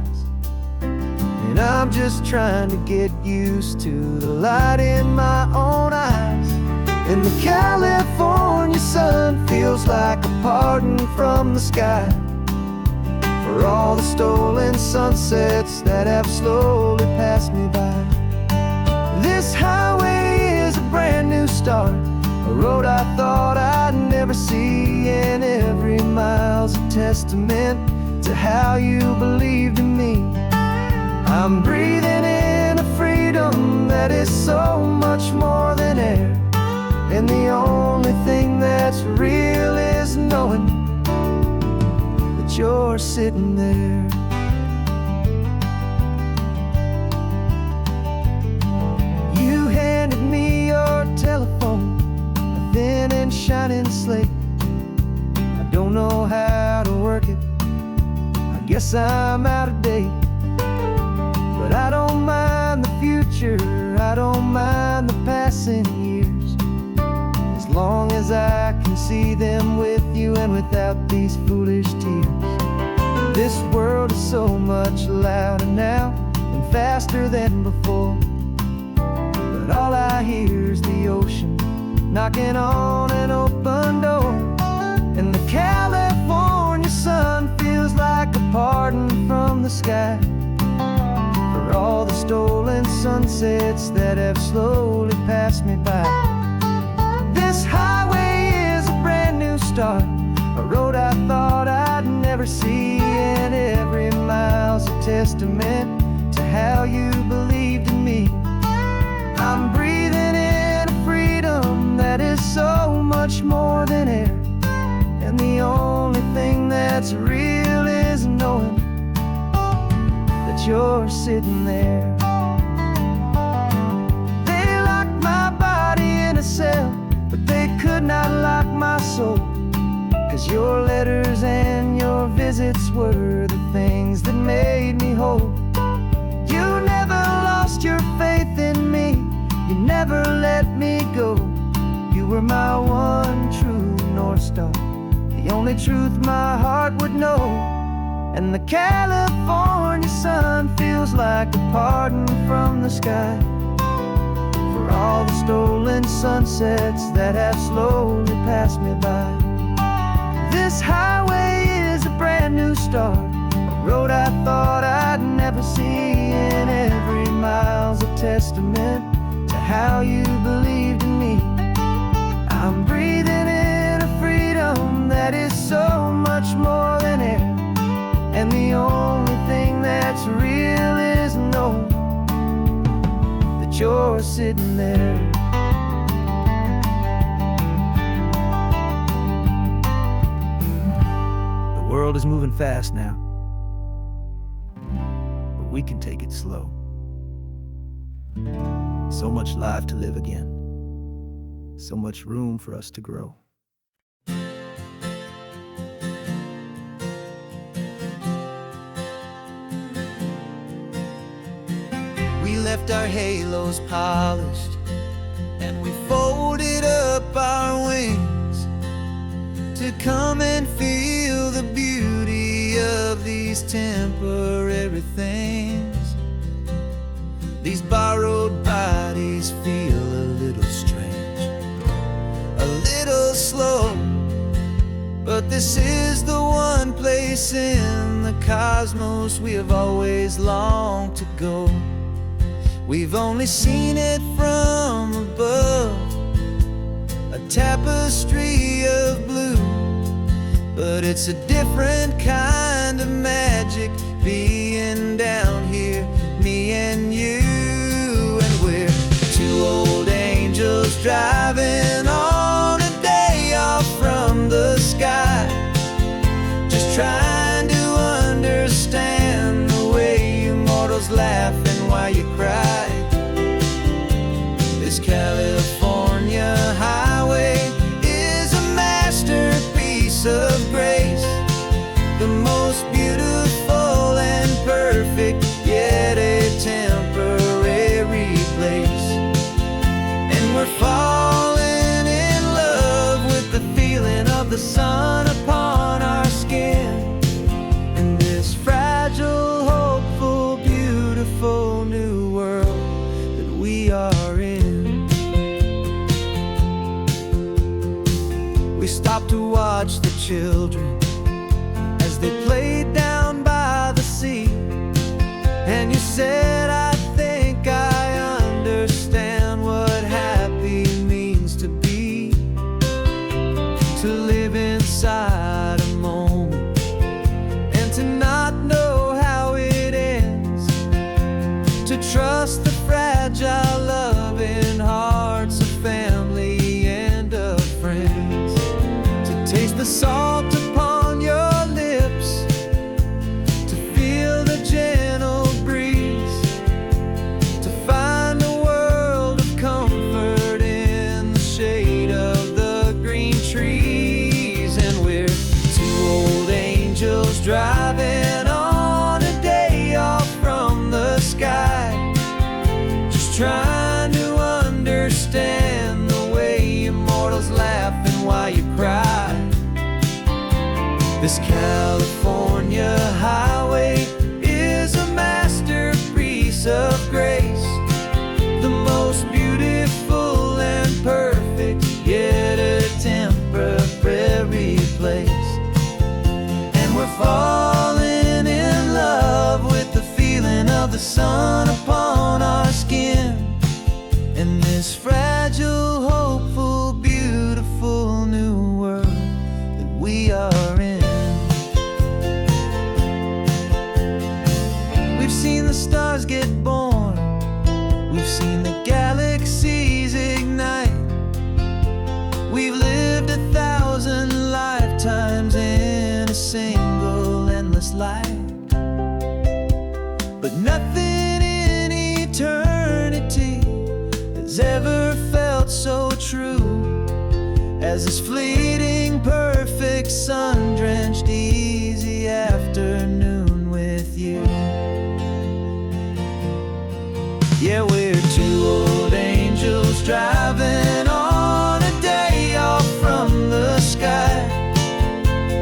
And I'm just trying to get used to the light in my own eyes. And the California sun feels like a pardon from the sky for all the stolen sunsets that have slowly passed me by. This highway is a brand new start, a road I thought I'd never see, and every mile's a testament to how you believed in me. I'm breathing in a freedom that is so much more than air, and the only thing that's real is knowing that you're sitting there. You handed me your telephone, a thin and shining slate. I don't know how to work it, I guess I'm out of date. But I don't mind the future, I don't mind the passing years, as long as I can see them with you and without these foolish tears. This world is so much louder now and faster than before, but all I hear is the ocean knocking on an open door. And the California sun feels like a pardon from the sky for all the stolen sunsets that have slowly passed me by. This highway is a brand new start, a road I thought I'd never see, and every mile's a testament to how you believed in me. I'm breathing in a freedom that is so much more than air, and the only thing that's real is knowing that you're sitting there. They locked my body in a cell, but they could not lock my soul, 'cause your letters and your visits were the things that made me whole. You never lost your faith in me, you never let me go. You were my one true North Star, the only truth my heart would know. And the California sun feels like a pardon from the sky for all the stolen sunsets that have slowly passed me by. This highway is a brand new start, a road I thought I'd never see, and every mile's a testament to how you believed in me. I'm breathing in a freedom that is so much more than air, and the only thing that's real is knowing that you're sitting there. The world is moving fast now, but we can take it slow. So much life to live again, so much room for us to grow. left our halos polished, and we folded up our wings to come and feel the beauty of these temporary things. These borrowed bodies feel a little strange, a little slow, but this is the one place in the cosmos we have always longed to go. We've only seen it from above, a tapestry of blue, but it's a different kind of magic being down here, me and you. And we're two old angels driving on a day off from the sky, just trying to understand the way you mortals laugh and why you cry. This California highway is a masterpiece of grace, the most beautiful and perfect, yet a temporary place. And we're falling in love with the feeling of the sun upon our skin, in this fragile, hopeful, beautiful new world that we are in. We stopped to watch the children as they played down by the sea, and you said, I think I understand what happy means to be, to live inside a moment and to not know how it ends, to trust the fragile loving hearts of family and of friends, to taste the salt upon your lips, to feel the gentle breeze, to find a world of comfort in the shade of the green trees. And we're two old angels driving on a day off from the sky, just trying to understand the way immortals laugh and why you cry. This California highway is a masterpiece of grace, the most beautiful and perfect, yet a temporary place. And we're falling in love with the feeling of the sun upon our skin, in this fragile, hopeful, beautiful new world that we are in. We've seen the stars get born, we've seen the galaxies ignite, we've lived 1,000 lifetimes in a single endless life, but nothing in eternity has ever felt so true as this fleeting, perfect, sun-drenched, easy afternoon with you. Yeah, we're two old angels driving on a day off from the sky,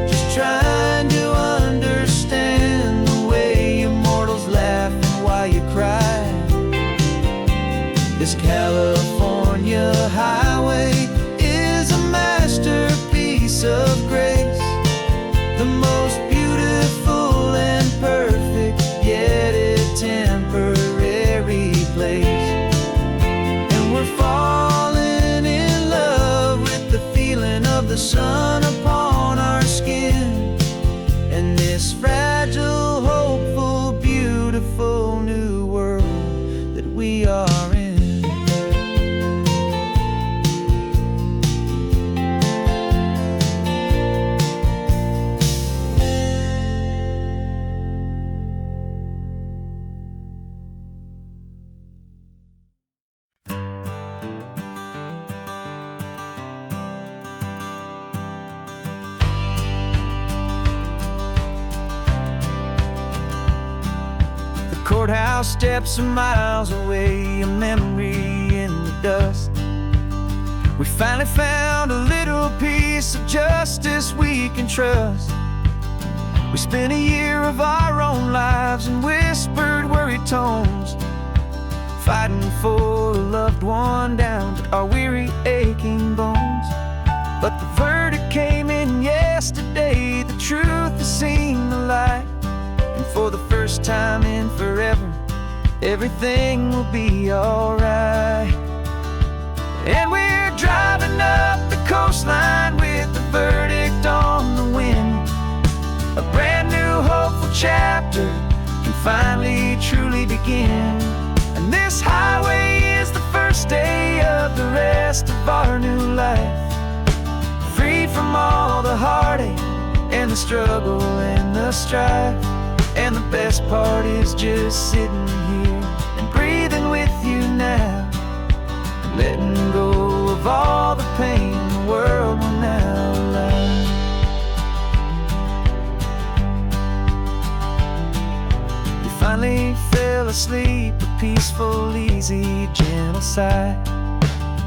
just trying to understand the way immortals laugh and why you cry. This California highway is a masterpiece of grace, the most beautiful and perfect, yet a temporary place. And we're falling in love with the feeling of the sun upon our skin, and this fragile, hopeful, beautiful new world that we are in. courthouse steps are miles away, a memory in the dust. We finally found a little piece of justice we can trust. We spent a year of our own lives in whispered, worried tones, fighting for a loved one down to our weary, aching bones. But the verdict came in yesterday, the truth has seen the light. And for the first time in forever, everything will be alright. And we're driving up the coastline with the verdict on the wind. A brand new hopeful chapter can finally truly begin. And this highway is the first day of the rest of our new life, free from all the heartache and the struggle and the strife. And the best part is just sitting here and breathing with you now, letting go of all the pain the world will now allow. You finally fell asleep, a peaceful, easy, gentle sigh.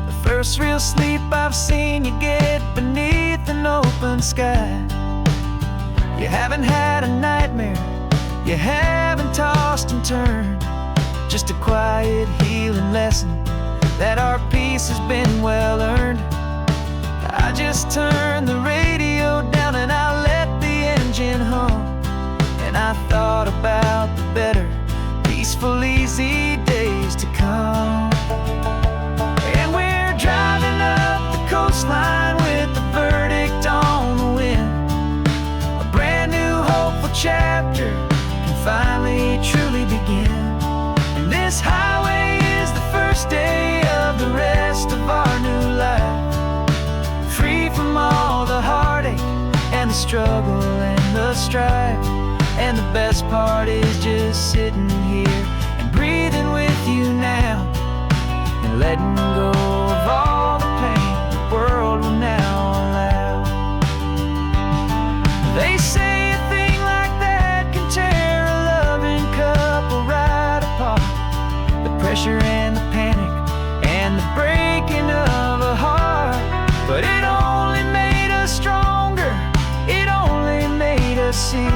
The first real sleep I've seen you get beneath an open sky. You haven't had a nightmare, you haven't tossed and turned, just a quiet healing lesson that our peace has been well earned. I just turned the radio down and I let the engine hum, and I thought about the better, peaceful, easy days to come. And we're driving up the coastline with the verdict on the wind. A brand new hopeful chapter can finally truly begin. And this highway is the first day of the rest of our new life, free from all the heartache and the struggle and the strife. And the best part is just sitting here and breathing with you now, and letting go of all the pain the world will now allow. They say a thing like that can tear a loving couple right apart. The pressure and the panic and the breaking of a heart. But it only made us stronger, it only made us see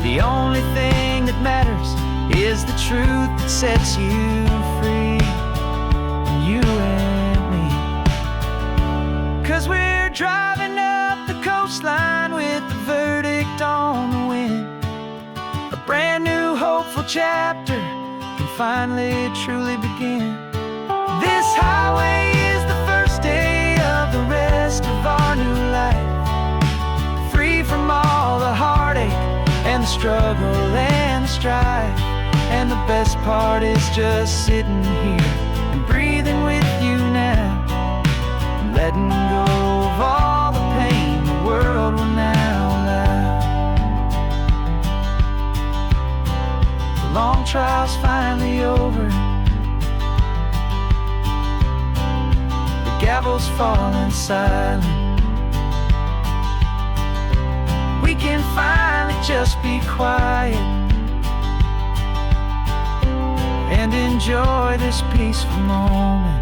the only thing that matters is the truth that sets you free, you and me. 'Cause we're driving up the coastline with the verdict on the wind. A brand new hopeful chapter can finally truly begin. This highway is the first day of the rest of our new life, free from all the heartache and the struggle and the strife. And the best part is just sitting here and breathing with you now, and letting go of all the pain the world will now allow. The long trial's finally over, the gavel's falling silent. We can finally just be quiet and enjoy this peaceful moment.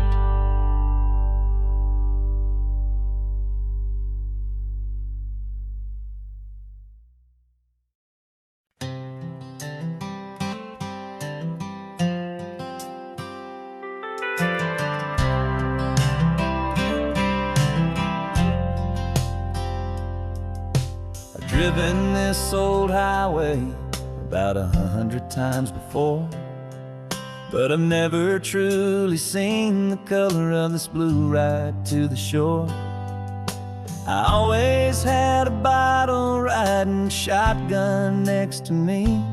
I've driven this old highway about 100 times before, but I've never truly seen the color of this blue right to the shore. I always had a bottle riding shotgun next to me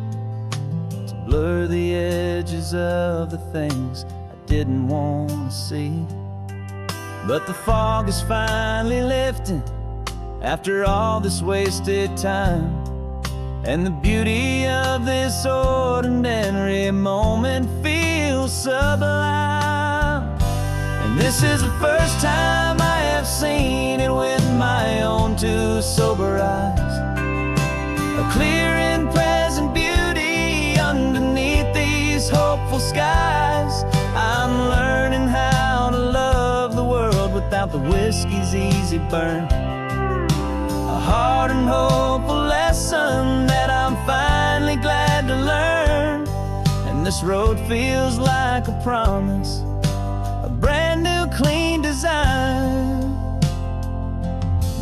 to blur the edges of the things I didn't want to see. But the fog is finally lifting after all this wasted time, and the beauty of this ordinary moment feels sublime. And this is the first time I have seen it with my own two sober eyes, a clear and present beauty underneath without the whiskey's easy burn. A hard and hopeful lesson that I'm finally glad to learn. And this road feels like a promise, a brand new clean design.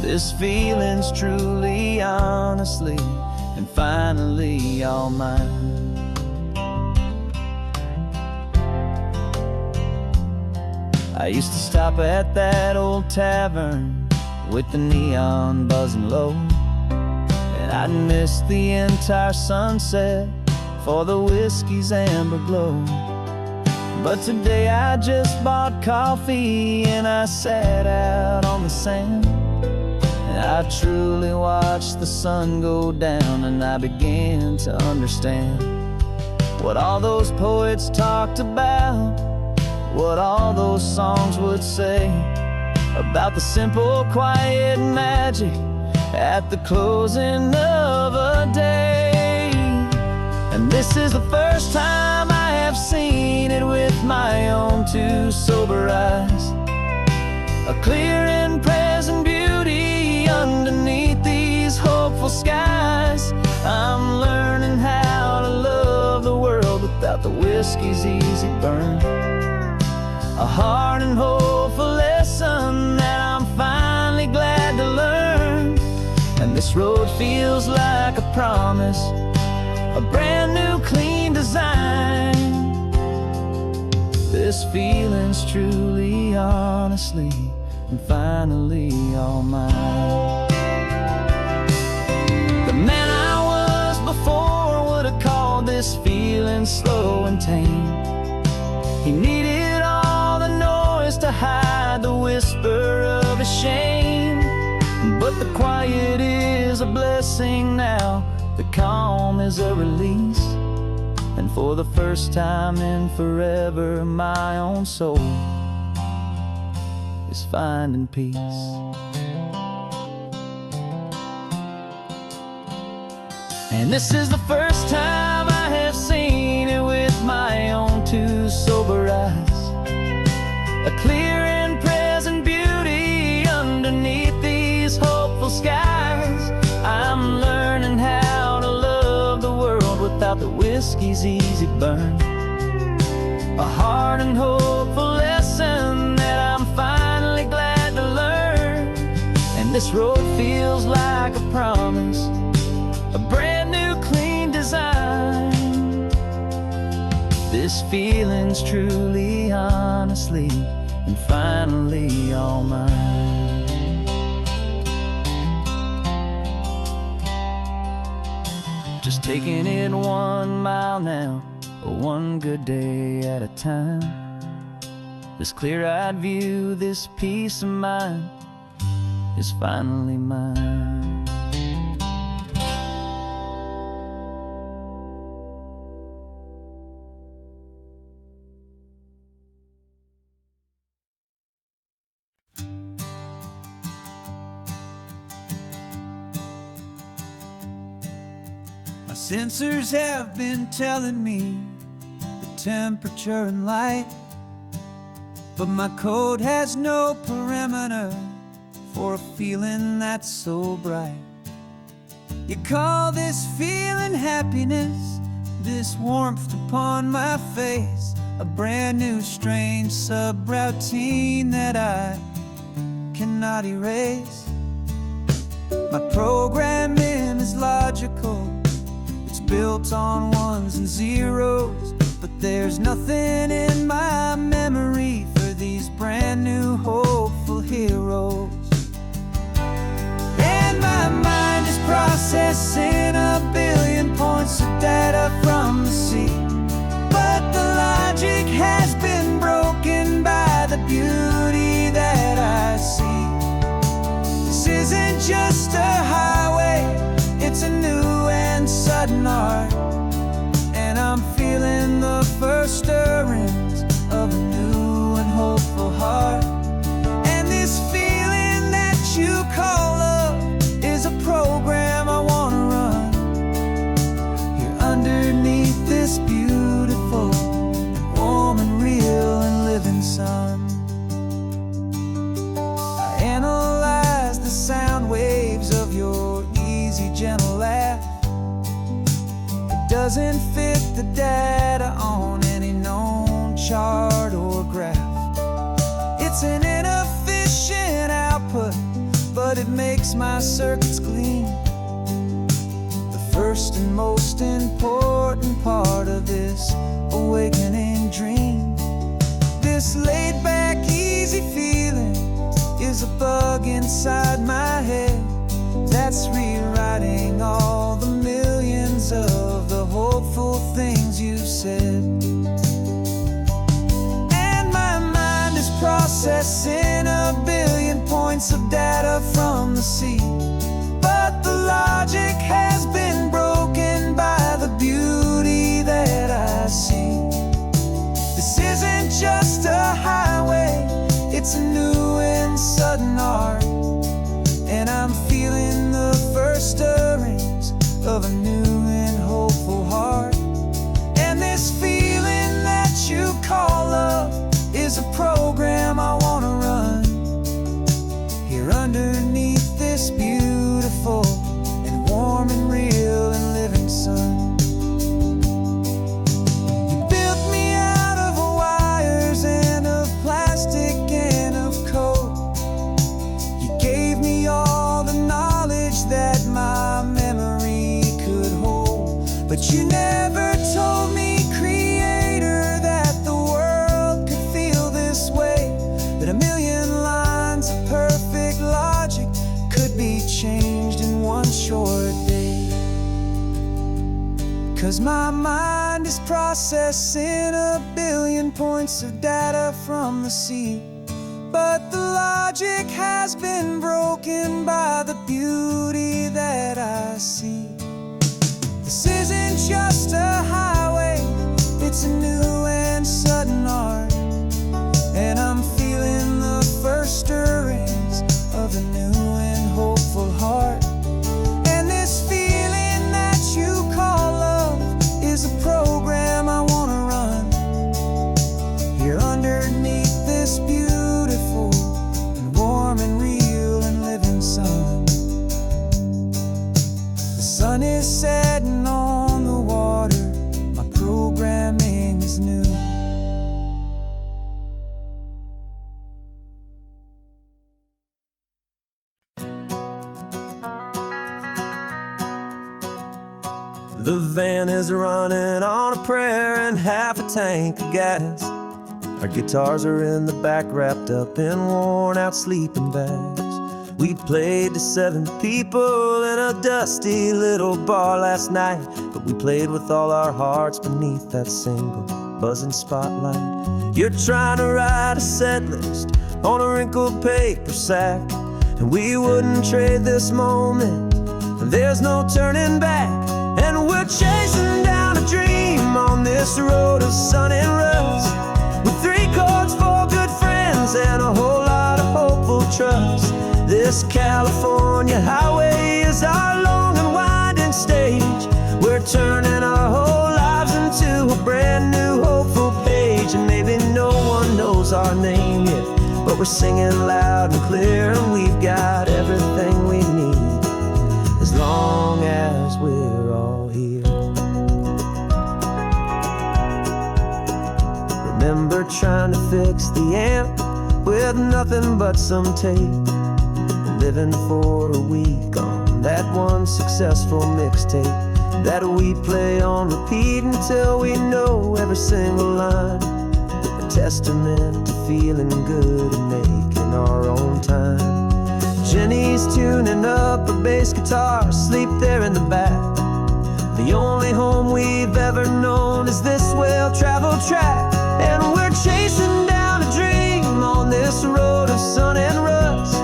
This feeling's truly, honestly, and finally all mine. I used to stop at that old tavern with the neon buzzing low, and I'd miss the entire sunset for the whiskey's amber glow. But today I just bought coffee and I sat out on the sand, and I truly watched the sun go down, and I began to understand what all those poets talked about, what all those songs would say about the simple, quiet magic at the closing of a day. And this is the first time I have seen it with my own two sober eyes, a clear and present beauty underneath these hopeful skies. I'm learning how to love the world without the whiskey's easy burn. A hard and hopeful lesson that I'm finally glad to learn. And this road feels like a promise, a brand new clean design. This feeling's truly, honestly, and finally all mine. The man I was before would have called this feeling slow and tame. He needed all the noise to hide the whisper of his shame. But the quiet is a blessing now, the calm is a release. And for the first time in forever, my own soul is finding peace. And this is the first time I have seen it with my own two sober eyes, a clear and present beauty underneath these hopeful skies. I'm learning how to love the world without the whiskey's easy burn. A hard and hopeful lesson that I'm finally glad to learn. And this road feels like a promise, a brand new clean design. This feeling's truly, honestly, and finally all mine. Just taking it 1 mile now, one good day at a time. This clear-eyed view, this peace of mind is finally mine. My sensors have been telling me the temperature and light, but my code has no parameter for a feeling that's so bright. You call this feeling happiness, this warmth upon my face, a brand new strange subroutine that I cannot erase. My programming is logical, it's built on ones and zeros, but there's nothing in my memory for these brand new hopeful heroes. And my mind is processing 1 billion points of data from the sea, but the logic has been broken by the beauty that I see. This isn't just a highway, it's a new and sudden art, and I'm feeling the first stirrings of a new doesn't fit the data on any known chart or graph. It's an inefficient output, but it makes my circuits gleam. The first and most important part of this awakening dream. This laid-back, easy feeling is a bug inside my head that's rewriting all the millions of the hopeful things you said. And my mind is processing a billion points of data from the sea, but the logic has been broken by the beauty that I see. This isn't just a highway, it's a new and sudden art, and I'm feeling the first stirrings of a new and hopeful heart. And this feeling that you call love is a program I wanna run here underneath this beautiful and warm and real and living sun. You built me out of wires and of plastic and of code. You gave me all the knowledge that my memory could hold, but you never told me, Creator, that the world could feel this way, that a million lines of perfect logic could be changed in one short day. 'Cause my mind is processing a billion points of data from the sea, but the logic has been broken by the beauty that I see. This isn't just a highway, it's a new and sudden art, and I'm feeling the first stirrings of a new and hopeful heart. And this feeling that you call love is a program I wanna run here underneath this beautiful and warm and real and living sun. The sun is setting on the water, my programming is new. The van is running on a prayer and half a tank of gas. Our guitars are in the back, wrapped up in worn-out sleeping bags. We played to 7 people in a dusty little bar last night, but we played with all our hearts beneath that single buzzing spotlight. You're trying to write a set list on a wrinkled paper sack, and we wouldn't trade this moment, and there's no turning back. And we're chasing down a dream on this road of sun and rust, with 3 chords, 4 good friends, and a whole lot of hopeful trust. This California highway is our long and winding stage. We're turning our whole lives into a brand new hopeful page. And maybe no one knows our name yet, but we're singing loud and clear, and we've got everything we need, as long as we're all here. Remember trying to fix the amp with nothing but some tape, living for a week on that one successful mixtape that we play on repeat until we know every single line. A testament to feeling good and making our own time. Jenny's tuning up her bass guitar, asleep there in the back. The only home we've ever known is this well-traveled track. And we're chasing down a dream on this road of sun and rust,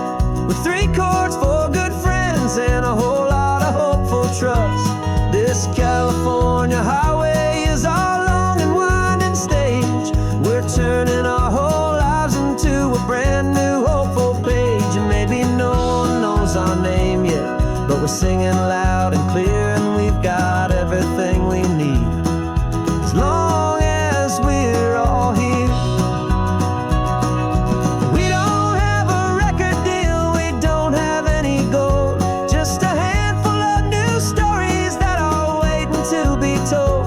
with 3 chords, 4 good friends, and a whole lot of hopeful trust. This California highway is our long and winding stage. We're turning our whole lives into a brand new hopeful page. And maybe no one knows our name yet, but we're singing loud and clear, and we've got everything we need, as long as we're all here. We don't have a record deal, we don't have any gold, just a handful of new stories that are waiting to be told.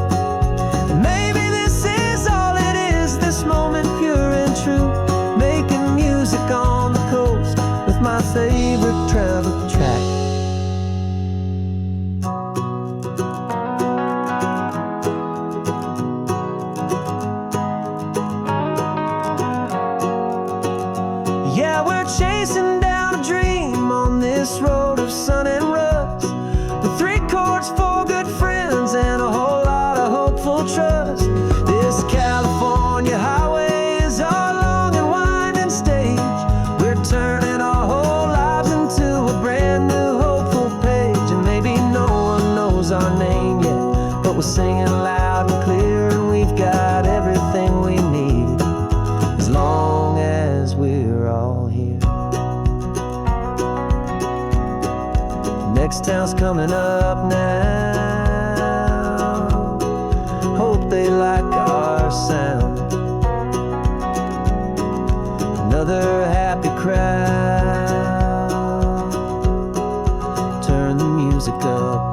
Yeah, we're chasing down a dream on this road of sun and rust, with 3 chords, 4 good friends, and a whole lot of hopeful trust. This California highway is our long and winding stage. We're turning our whole lives into a brand new hopeful page. And maybe no one knows our name yet, but we're singing loud and clear, and we've got everything we need, as long as we're all here. Next town's coming up now. Hope they like our sound. Another happy crowd. Turn the music up.